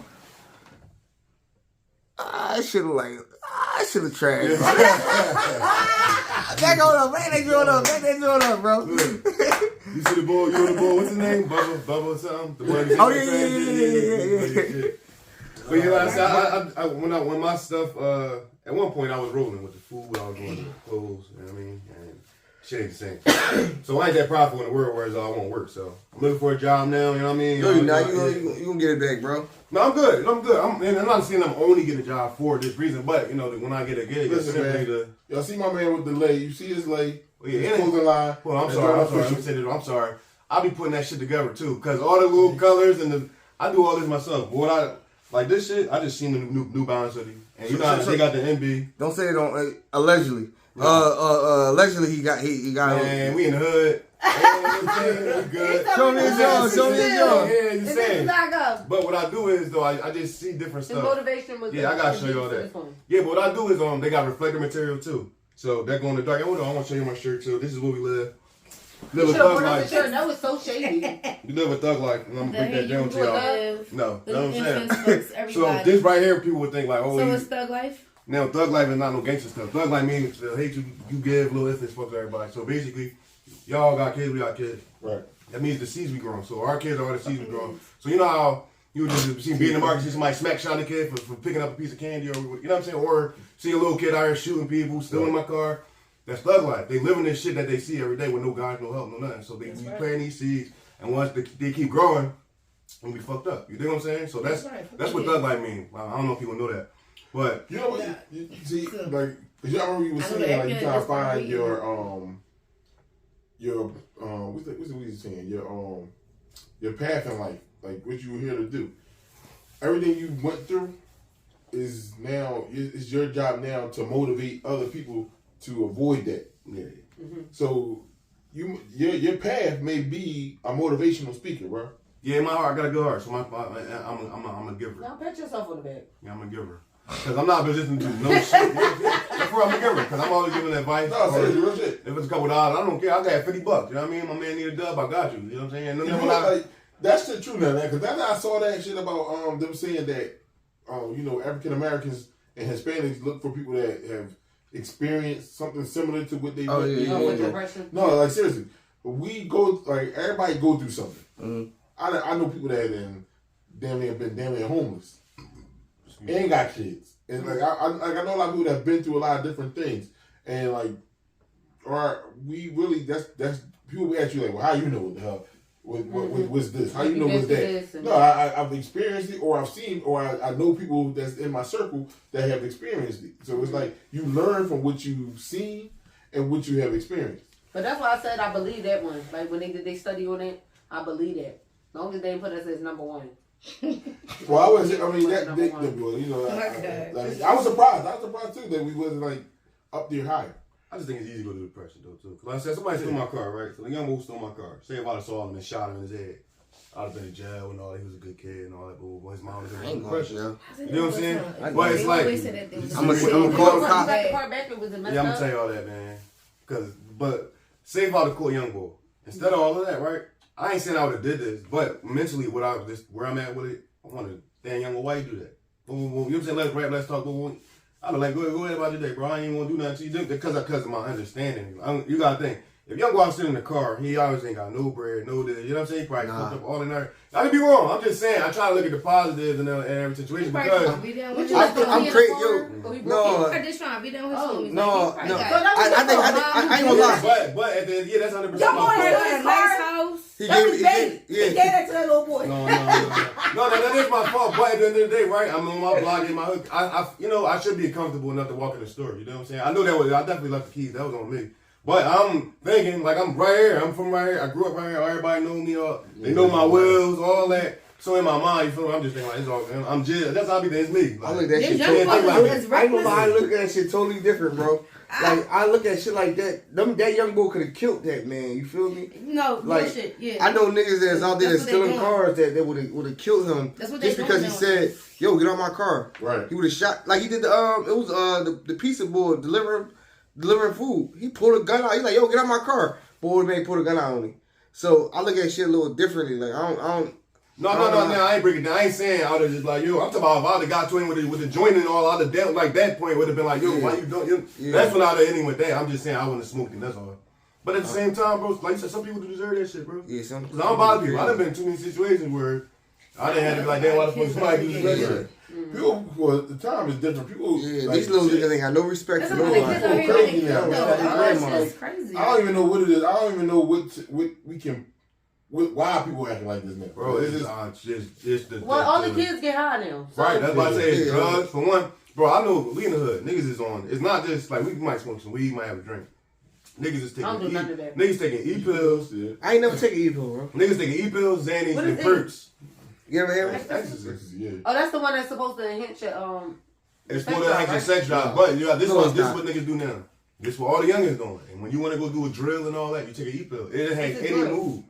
I should have trash. Back on up, back that joint up, bro. You see the boy? You on the boy? What's his name? Bubba or something? Oh yeah. But you know, I when my stuff, at one point I was rolling with the food, I was doing the clothes, you know what I mean? And shit ain't the same. So I ain't that profitable in the world where I won't work. So I'm looking for a job now, you know what I mean? No, you gonna get it back, bro. No, I'm good. I'm not saying I'm only getting a job for this reason, but when I get a gig, listen, man, y'all see my man with the lay. You see his lay. His clothing line. Well, I'm sorry. I'll be putting that shit together too, cause all the little colors and I do all this myself. But like this shit, I just seen the New Balance hoodie, and you know they got the NB. Don't say it on allegedly. Allegedly he got. Man, we in the hood. We good. Show me his job. Yeah, you saying. But what I do is though, I just see different stuff. The motivation was. Yeah, I gotta show you all that. Yeah, but what I do is they got reflective material too. So that go in the dark. Hold on, I want to show you my shirt too. This is where we live. Live a Should have thug brought up life. the shirt. That was so shady. You live a thug life, and I'm gonna break that down to y'all. No, you know what I'm saying? So this right here, people would think like, oh, so it's thug life? Now, thug life is not no gangster stuff. Thug life means the hate you give, little infants, fuck everybody. So basically, y'all got kids, we got kids. Right. That means the seeds we growing. So our kids are the seeds we growing. So you know how you just see be in the market, see somebody smack shot a kid for picking up a piece of candy, or you know what I'm saying, or see a little kid out here shooting people, stealing my car. That's thug life. They living this shit that they see every day with no guys, no help, no nothing. So they be planting these seeds, and once they keep growing, and we fucked up. You know what I'm saying? So that's what thug life means. I don't know if people know that. But you know what? You see, like, cause y'all remember you was saying like you trying to find your what's what you saying? Your path in life, like what you were here to do. Everything you went through is now it's your job now to motivate other people to avoid that. Yeah. Mm-hmm. So your path may be a motivational speaker, bro. Yeah, in my heart, I got a good heart, so I'm a giver. Now pat yourself on the back. Yeah, I'm a giver. Because I'm not listening to no shit. That's where I'm a giver. Because I'm always giving advice. No, seriously, real shit. If it's a couple dollars, I don't care. I got $50. You know what I mean? My man need a dub, I got you. You know what I'm saying? Like, that's the truth now, because that's how I saw that shit about them saying that African Americans and Hispanics look for people that have experienced something similar to what they with depression. No, like seriously. We go everybody go through something. Mm-hmm. I know people that have damn near homeless. And got kids. And like I know a lot of people that have been through a lot of different things. And like we really that's people will ask you like, well, how you know what the hell what's this? How you know what's that? No, I've experienced it, or I've seen, or I know people that's in my circle that have experienced it. So it's like you learn from what you've seen and what you have experienced. But that's why I said I believe that one. Like when they did they study on it, I believe that. As long as they put us as number one. Well, I was surprised. I was surprised too that we wasn't like up there higher. I just think it's easy to go to depression though too. Cause like I said, somebody stole my car, right? So the young boy stole my car. Say if I'd have saw him and shot him in his head, I'd have been in jail and all that. He was a good kid and all that. But his mom was in depression. You know what I'm saying? But it's like I'm gonna call the cop. Yeah, I'm gonna tell you all that, man. But say if I'd have caught young boy instead of all of that, right? I ain't saying I would have did this, but mentally, where I'm at with it, I want to, damn young boy, why you do that? You know what I'm saying? Let's rap, let's talk. I'd be like, go ahead about your day, bro. I ain't even want to do nothing to you because of my understanding. You got to think, if young boy sitting in the car, he always ain't got no bread, no this. You know what I'm saying? He probably cooked up all in there. I could be wrong. I'm just saying. I try to look at the positives in every situation because I'm crazy. No, I just trying to be down with homies. No. I ain't gonna lie. But at the end, yeah, that's 100%. Your boy had a nice house. He gave that to that little boy. No, that is my fault. But at the end of the day, right? I'm on my blog in my hook. I should be comfortable enough to walk in the store. You know what I'm saying? I know I definitely left the keys. That was on me. But I'm thinking, like, I'm right here. I'm from right here. I grew up right here. Everybody know me. They know my wills, all that. So in my mind, you feel me? I'm just thinking, like, it's all, I'm just, that's how I be thinking, it's me. Like, I look at that shit I ain't gonna lie, I look at that shit totally different, bro. Like, I look at shit like that. That young boy could have killed that man, you feel me? No, like, shit, yeah. I know niggas that's out there that's stealing cars that would have killed him just because he said, yo, get on my car. Right. He would have shot, like he did it was the pizza boy delivering food. He pulled a gun out. He's like, yo, get out my car. Boy, man, pulled a gun out on me. So I look at shit a little differently. Like I don't. No, I ain't breaking it down. I ain't saying I would have just like, yo, I'm talking about if I would have got to him with the joint and all, I'd have dealt like that point would have been like, yo, why you doing? That's when I'd have ended with that. I'm just saying I wouldn't have smoked him. That's all. But at the same time, bro, like you said, some people do deserve that shit, bro. Yeah, some. Cause I don't bother people. I done been in too many situations where I didn't have to be like, damn, why the fuck somebody do this shit? People, well, the time is different. People, these little niggas ain't got no respect for nobody. Crazy now. That's crazy. I don't even know what it is. I don't even know what we can. Why people acting like this now? Bro, it's just the. Well, all the kids get high now. So. Right, that's why I say it's drugs. For one, bro, I know we in the hood. Niggas is on. It's not just like we might smoke some weed, might have a drink. Niggas is taking niggas taking E-pills. Yeah. I ain't never taken E-pill, bro. Niggas taking E-pills, Xannies, and Perks. You ever hear it? Yeah. Oh, that's the one that's supposed to enhance your It's supposed to enhance your sex drive, but this is what niggas do now. This is what all the youngins doing. And when you want to go do a drill and all that, you take an E-pill. It ain't any move.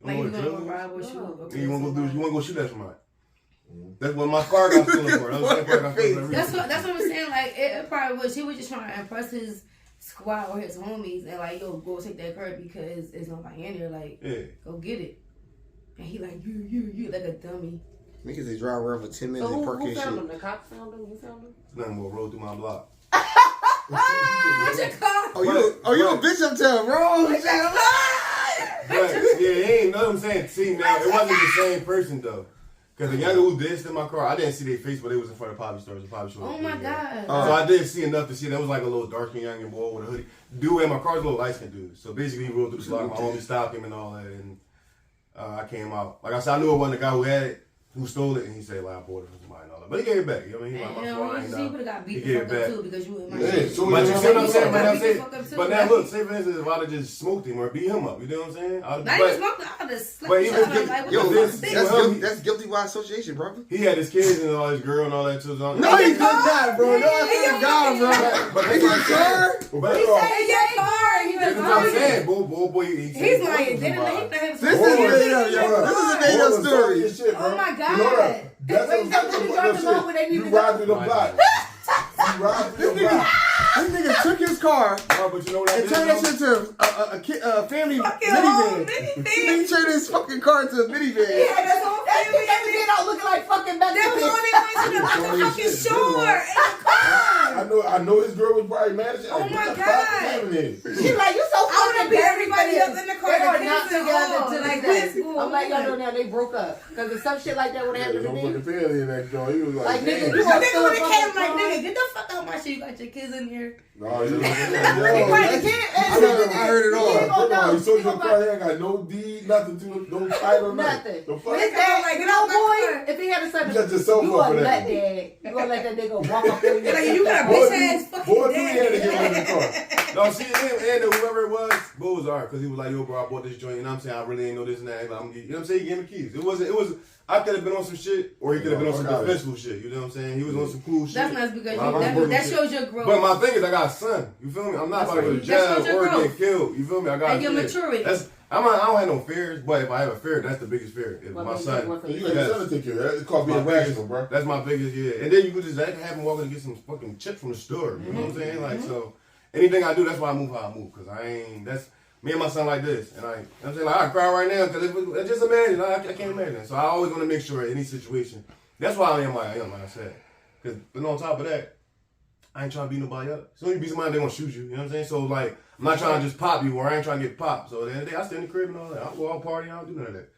Like you want to go ride with you? You want to go shoot at somebody. That's what my car got stolen for. That's what I'm saying. Like it probably was. He was just trying to impress his squad or his homies and like, yo, go take that car because there's nobody in there. Like, go get it. And he like, you like a dummy. Niggas they drive around for 10 minutes and park who his found shit. him? The cops found him? You found him? Nothing more roll through my block. What's your car? You a bitch uptown, bro. But yeah, he ain't know what I'm saying. See, now it wasn't the same person though. Cause the younger who did in my car, I didn't see their face, but they was in front of Poppy stores. Oh my god! So I did see enough to see that was like a little dark skinned young boy with a hoodie. Dude in my car's a little light skinned dude. So basically, he rolled through the block. My homie stopped him and all that, and I came out. Like I said, I knew it wasn't the guy who had it, who stole it, and he said like I bought it from somebody and all that. But he gave it back. You know what I mean? He like, my fault, I ain't You would have got beat he the gave fuck it up back. too because you in my Yeah, shit. so But you see what I'm saying? Too, But now look, say for instance, if I'd have just smoked him or beat him up, you know what I'm saying? Now you smoked the other slap. But even that's guilty by association, bro. he had his kids and all his girl and all that too. So No, he did not, bro. No, I swear to God, bro. But He got car. But He said he got car. He that's was what I'm lying. saying. Boy, He's lying. Didn't he? This is made up, yo. This is a made up story. Shit, bro. Oh my You know god. that? That's Wait, so when you dropped them off, where they need You to ride go? through the block. You ride through the block. This nigga took his car No, but you know what I and did? turned that though? shit to a family Fucking minivan. minivan. He turned his fucking car to a minivan. Yeah, that's all. That nigga out looking like fucking That was Mexican. on their way to the fucking shore in the car. I know his girl was probably mad at you. Oh Like, my what the God. fuck is happening? She like, you so I would have fucking beat bad. everybody up in the car. They The are kids not and together all. to Like, this that's day. cool. I'm like, y'all know now they broke up. Because if some shit like that would have There's happened no to me. fucking family in that joint. He was like, Like, nigga, damn. you The are nigga still would have came fucking like, car. nigga, get the fuck out my shit. You got your kids in here. No, you He know. probably can't. I heard it all. He gonna know. He sold He your gonna car. He ain't got no deed, nothing to it, no title, Nothing. The fuck? His dad, like, you know, boy, if he had a son, You got yourself you up for gonna that. let that nigga walk up on you. Like, you got a Boy, bitch ass fucking boy, he had to get daddy. rid of the car. No, see him and whoever it was, Bo was alright because he was like, yo, bro, I bought this joint. You know what I'm saying? I really ain't know this and that. Like, you know what I'm saying? He gave me keys. It was. I could have been on some shit, or he could have been on some defensive shit. You know what I'm saying? He was on some cool shit. That's nice because that shows your growth. But my thing is, I got a son. You feel me? I'm not about to go to That jail shows your or growth. get killed. You feel me? I got And your maturity. I don't have no fears, but if I have a fear, that's the biggest fear. If my son. You got your son to take care of that. It's called being rational, bro. That's my biggest, yeah. And then you could just have him walking and get some fucking chips from the store. You know what I'm saying? Like, so anything I do, that's why I move how I move. Because that's me and my son like this. And you know what I'm saying? Like, I cry right now because just imagine. I can't imagine. So I always want to make sure in any situation. That's why I am like I am, like I said. But on top of that, I ain't trying to beat nobody up. As soon as you beat somebody, they gonna shoot you. You know what I'm saying? So like, I'm not trying to just pop you, or I ain't trying to get popped. So at the end of the day, I stay in the crib and all that. I go out party, I don't do none of that.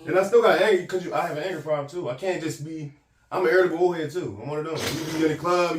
And I still got anger because I have an anger problem too. I can't just be. I'm an irritable old head too. I'm one of them. You be in the club,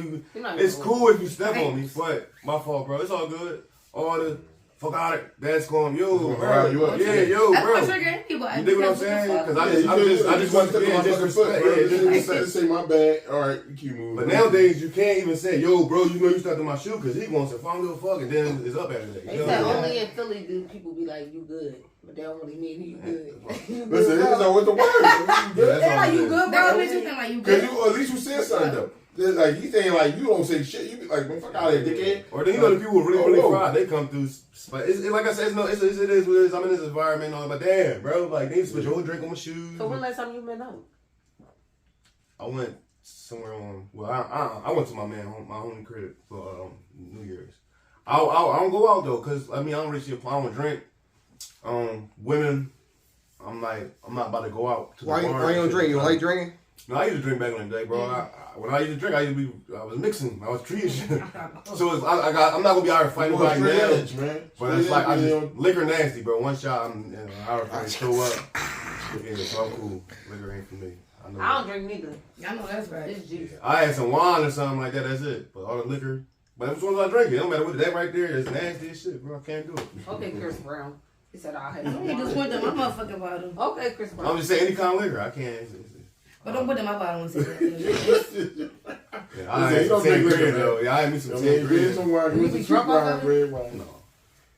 it's cool if you step on me, but my fault, bro. It's all good. All the fuck out it. That's going, yo, bro. Yeah, yo, That's bro. what trigger anybody. You dig what I'm saying? Because I just want want to be in disrespect. Just say my bad. All right, we keep moving. But nowadays, you can't even say, yo, bro, you know you stepped in my shoe because he wants to fuck, give a fuck, and then it's up after that. They said only in Philly do people be like, you good. But they don't really mean you good. Listen, it's not with the word. They're like, you good, That bro. makes you think like you Because good. at least you said something though. Like you saying like you don't say shit. You be like, man, fuck out of here, dickhead. Or then you know the people who really fried, they come through. But it's like I said, it is what it is. I'm in this environment, and all that. But damn, bro, like they spit your whole drink on my shoes. So when last time you been out? I went somewhere on. Well, I went to my homie crib for New Year's. I don't go out though, cause I mean I don't really see a plan. I don't drink. Women, I'm not about to go out to the bar. Why you don't drink? You don't like drinking? No, I used to drink back in the day, bro. When I used to drink, I was mixing. I was treating shit. So I'm not gonna be out here fighting nobody now. Man. But it's like liquor nasty, bro. One shot, I'm already show up. Yeah, so I'm cool. Liquor ain't for me. I don't drink neither. I know that's right. It's juice. I had some wine or something like that. That's it. But all the liquor. But as soon as I drink it, don't matter what that right there is nasty as shit, bro. I can't do it. Okay, Chris Brown. He said I had You some just wine. went to my motherfucking bottle. Okay, Chris Brown. I'm just saying any kind of liquor. I can't. But don't put in my bottle and say Yeah, I had some sangria though. Yeah, I had me some sangria. Some wine. You be drunk off of it? Red wine. No.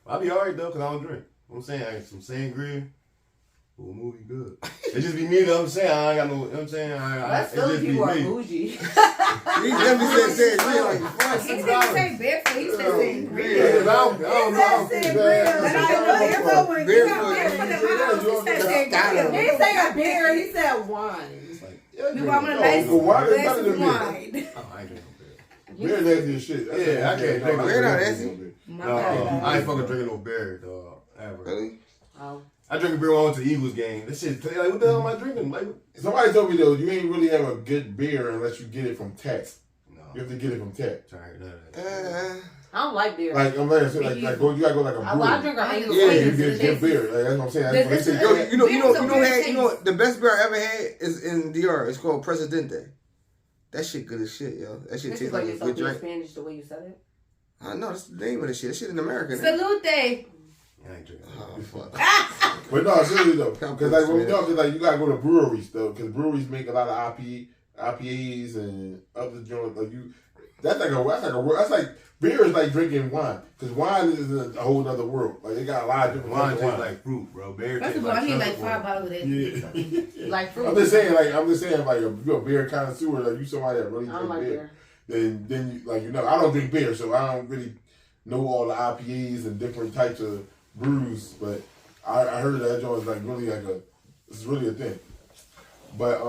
I'll be alright though, because I don't drink. You know what I'm saying? I had some sangria. Ooh, movie good. It just be me, though. I'm saying I ain't got no. You know what I'm saying? That's it just Philly be people are me. bougie. He definitely said like He didn't say barefoot. He said saying Yeah, real. I don't know. He didn't say a beer. He said wine. It's like, We want a nice The water is glass better of than beer. wine. oh, I ain't drinking no beer. Beer nasty as shit. Yeah, I can't drink beer. Not nasty. No, I ain't fucking drinking no beer, dog. Ever. Really? Oh. I drink a beer when I went to the Eagles game. This shit, like, what the hell am I drinking? Like, somebody told me though, you ain't really have a good beer unless you get it from tap. no. You have to get it from tap. I don't like beer. Like I'm saying, you gotta go like a brewery. I drink a You get good beer. Like, that's what I'm saying. That's what they say. Yo, you know, the best beer I ever had is in DR. It's called Presidente. That shit good as shit, yo. That shit tastes like a good drink. Spanish the way you said it. I know that's the name of the shit. That shit in American. Salute. I ain't drinking. Oh fuck. But no, seriously though, because like when we talk, like you gotta go to breweries though, because breweries make a lot of IPAs and other joints. Like that's like beer is like drinking wine, because wine is a whole other world. Like they got a lot of different Wine types of tastes wine. like fruit, bro. Beer First tastes of all, like I need like sugar, 5 bottles of that. Yeah. Like fruit. I'm just saying, like if you're a beer connoisseur, like you somebody that really I don't drink like beer, beer. then you like I don't drink beer, so I don't really know all the IPAs and different types of brews, but I heard that joint is like really it's really a thing. But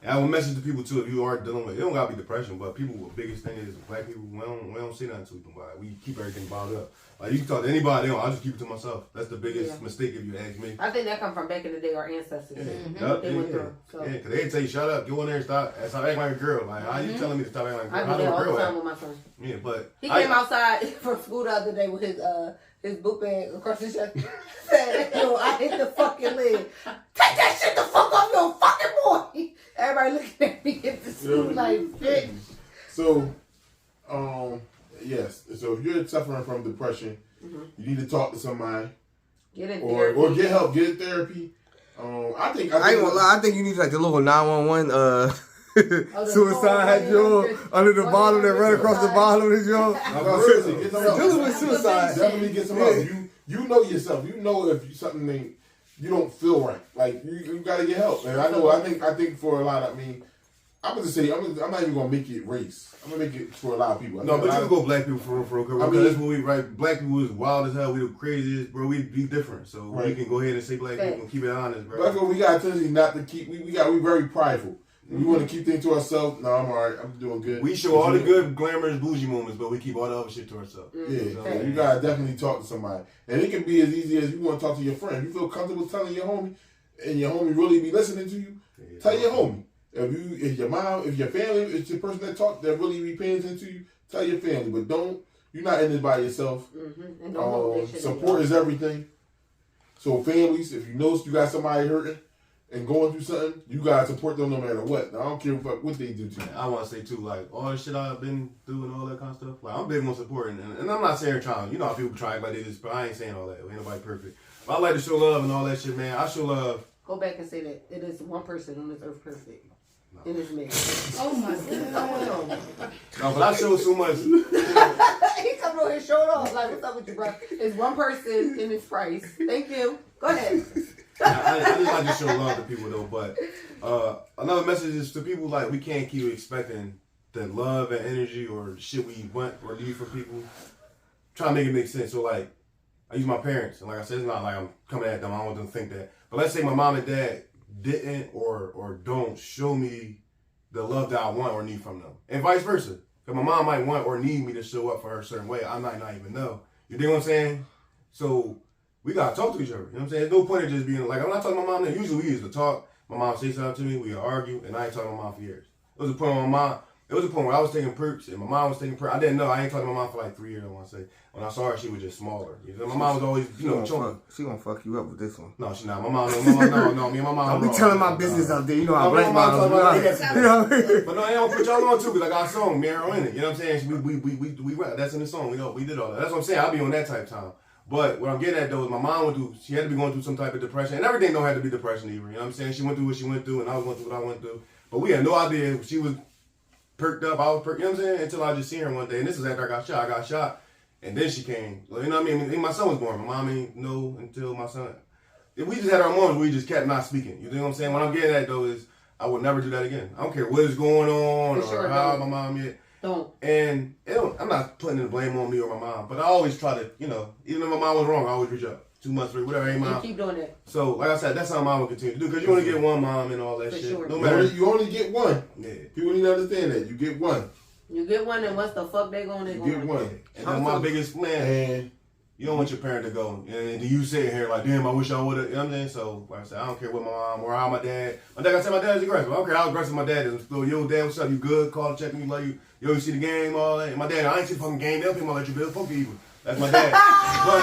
And I will message to people too, if you aren't dealing with, it don't gotta be depression, but people, the biggest thing is black people, we don't say nothing to them about it. We keep everything bottled up. Like you can talk to anybody, I'll just keep it to myself. That's the biggest mistake if you ask me. I think that come from back in the day, our ancestors. Yup, They went through. So. Yeah, cause they tell you shut up, go in there and stop acting like a girl. Like how you telling me to stop acting like a girl? I How do do that a all girl the time act? with my son. Yeah, but He came outside from school the other day with his book bag across his chest. Said, "Yo, I hit the fucking lid. Take that shit the fuck off your fucking boy." Everybody looking at me at the school like, bitch. So, yes. So if you're suffering from depression, you need to talk to somebody, Get in or therapy. get help, get therapy. I think I ain't gonna lie. I think you need like the little 911 suicide phone, joint under the bottom that run across the bottom of the joint. No, seriously, get some help. Dealing with suicide. Definitely get some help. You know yourself. You know if something ain't, you don't feel right. Like you gotta get help. And I think for a lot of, I'm gonna say I'm not even gonna make it race. I'm gonna make it for a lot of people. no, but you can go black people for real. Because that's what we right. Black people is wild as hell. We the craziest, bro. We be different. So we can go ahead and say black people and keep it honest, bro. That's what we got a tendency not to keep. We very prideful. We want to keep things to ourselves. No, I'm alright. I'm doing good. We show all the good, glamorous, bougie moments, but we keep all the other shit to ourselves. Yeah, So, you gotta definitely talk to somebody, and it can be as easy as you want to talk to your friend. If you feel comfortable telling your homie, and your homie really be listening to you, tell your homie. If your mom, if your family, if the person that really be paying attention to you, tell your family. But you're not in this by yourself. And don't hold that shit Support is everything. So families, if you know you got somebody hurting and going through something, you gotta support them no matter what. Now, I don't care what they do to you. I want to say too, like all the shit I've been through and all that kind of stuff. Like I'm big on supporting, and I'm not saying trying. You know how people try like they just, but I ain't saying all that. Ain't nobody perfect. But I like to show love and all that shit, man. I show love. Go back and say that it is one person on this earth perfect. In this man. Oh my god. No, but I show so much. He come over here showing off. Like, what's up with you, bro? It's one person in this Pryce. Thank you. Go ahead. I just like to show love to people though. But another message is to people like we can't keep expecting the love and energy or shit we want or need from people. Try to make it make sense. So like, I use my parents, and like I said, it's not like I'm coming at them. I don't want them to think that. But let's say my mom and dad didn't or don't show me the love that I want or need from them, and vice versa. Because my mom might want or need me to show up for her a certain way. I might not even know. You dig what I'm saying? So we gotta talk to each other. You know what I'm saying? There's no point in just being like, I'm not talking to my mom. Usually we used to talk. My mom say something to me, we argue, and I ain't talking to my mom for years. It was a point where I was taking perks, and my mom was taking perks. I didn't know. I ain't talking to my mom for like 3 years, I want to say. When I saw her, she was just smaller. You know? My mom was always, chunky. She gonna fuck you up with this one. No, she not. My mom, no. Me and my mom. I'll be telling my business out there. You know how black moms But no, I don't put y'all on too, because I got a song, Mary in it. You know what I'm saying? We rap. That's in the song. We did all that. That's what I'm saying. I'll be on that type of time. But what I'm getting at though is my mom she had to be going through some type of depression, and everything don't have to be depression either. You know what I'm saying? She went through what she went through, and I was going through what I went through. But we had no idea if she was perked up. I was perked. You know what I'm saying? Until I just seen her one day, and this is after I got shot, and then she came. You know what I mean? And my son was born. My mom ain't know until my son. We just had our moments where we just kept not speaking. You know what I'm saying? What I'm getting at though is I would never do that again. I don't care what is going on or how my mom is. Don't. And I'm not putting the blame on me or my mom, but I always try to, even if my mom was wrong, I always reach out. 2 months, whatever, ain't mom. Keep doing that. So, like I said, that's how mom will continue to do, because you only get one mom and all that shit. Sure. No matter. You only get one. Yeah. People need to understand that. You get one. You get one, and once the fuck they going, they going. Get one. And that's my biggest man. You don't want your parent to go. And you sit here like, damn, I wish I would have. You know what I'm saying? So, like I said, I don't care what my mom or how my dad. My dad, I said my dad's aggressive. I don't care how aggressive my dad is. So, yo, dad, what's up? You good? Call, check me, love you. Yo, you see the game, all that. And my dad, I ain't see the fucking game. They'll let you build. Fuck you even. That's my dad. but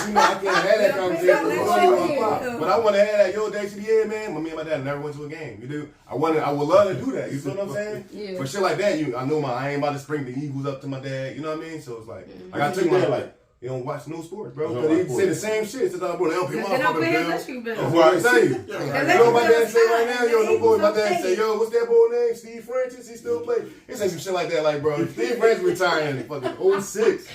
you know, I can't have that conversation with my pop. But I want to have that, yo, Dad, yeah, man. Me and my dad never went to a game. You do? I would love to do that. You feel what I'm saying? Yeah. For shit like that, I know I ain't about to spring the Eagles up to my dad. You know what I mean? So it's like, I got to take my dad like, you don't watch no sports, bro. Because he say the same shit since I was born. They don't pay my fucking bill. That's what I tell you. You know what my dad say right now? Yo, no boy. My dad say, yo, what's that boy name? Steve Francis. He still play. He say some shit like that, like, bro. Steve Francis retiring in fucking 06.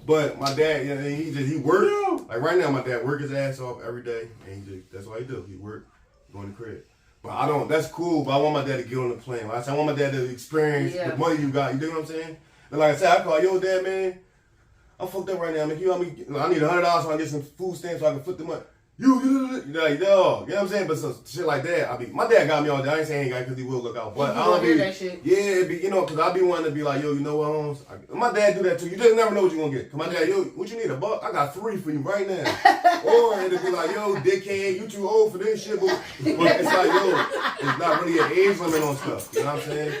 But my dad, you know, he worked. Like right now, my dad work his ass off every day, and that's what he do. He work, go in the crib. But that's cool. But I want my dad to get on the plane. Like I said, I want my dad to experience the money you got. You dig what I'm saying? And like I said, I call yo, dad, man. I'm fucked up right now. I need $100 so I can get some food stamps so I can flip them up. You like, yo, you know what I'm saying? But some shit like that, my dad got me all day. I ain't saying he got because he will look out. But I don't hear that shit. Yeah, it be, because I be wanting to be like, yo, you know what, Holmes? My dad do that too. You just never know what you're going to get. Because my dad, yo, what you need, $1? I got 3 for you right now. Or it'll be like, yo, dickhead, you too old for this shit. But it's like, yo, it's not really an age limit on stuff. You know what I'm saying?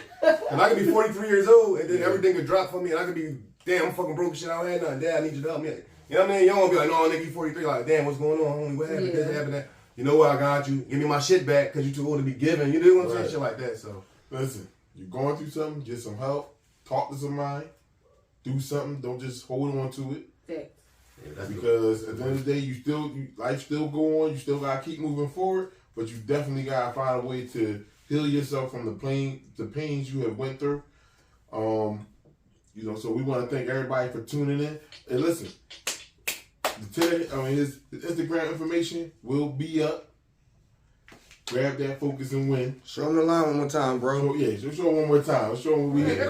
And I could be 43 years old and then everything could drop for me and I could be, damn, I'm fucking broke shit. I don't have nothing. Dad, I need you to help me. You know what I mean? You don't want to be like, no, nigga, you 43. Like, damn, what's going on, homie? What happened? This happened, that. You know what? I got you. Give me my shit back because you too old to be giving. You know what I'm saying? Shit like that. So listen, you're going through something, get some help, talk to somebody, do something. Don't just hold on to it. Yeah, because at the end of the day, life still go on. You still gotta keep moving forward, but you definitely gotta find a way to heal yourself from the pains you have went through. So we want to thank everybody for tuning in. And listen, his Instagram information will be up. Grab that, focus, and win. Show them the line one more time, bro. So, yeah, show them one more time. Show them what we hit.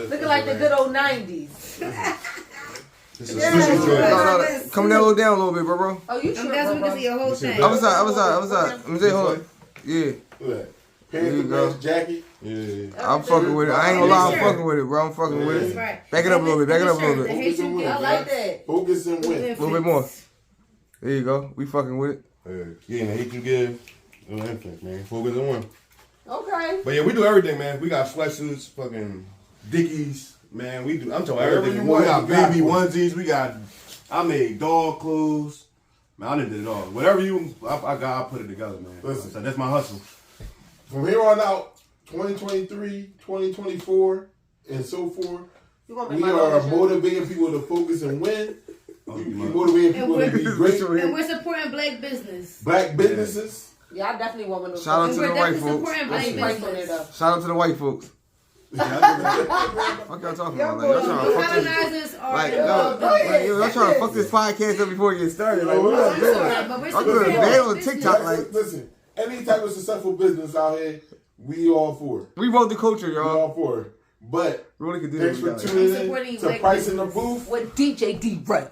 Looking like the good old 90s. Come down a little bit, bro. Oh, you sure, that's what see your whole thing. I was out. Let me say, hold on. Yeah. Pants, jacket. Yeah. I'm fucking with it. I ain't gonna lie, I'm fucking with it, bro. I'm fucking with it. Right. Back it up a little bit. Focus and win. I like that. Focus and win. A little bit more. There you go. We fucking with it. Yeah, the hate you give. No infant, man. Focus and win. Okay. But yeah, we do everything, man. We got sweatsuits, fucking Dickies, man. We do. I'm talking everything. We got baby onesies. I made dog clothes. Man, I done did it all. Whatever I put it together, man. Listen. So that's my hustle. From here on out, 2023, 2024, and so forth, we are motivating people to focus and win. We're motivating people to be great. And we're supporting black business. Black businesses. Yeah, I definitely want one of those. Shout out to the white folks. Shout out to the white folks. What y'all talking about? Like, y'all trying to fuck this podcast up before it gets started. Like, what y'all doing? I'm doing a video on TikTok. Like, listen, any type of successful business out here, we all for it. We vote the culture, y'all. We all for it. But really thanks for tuning in to Pryce in the Booth with DJ D-RAIL.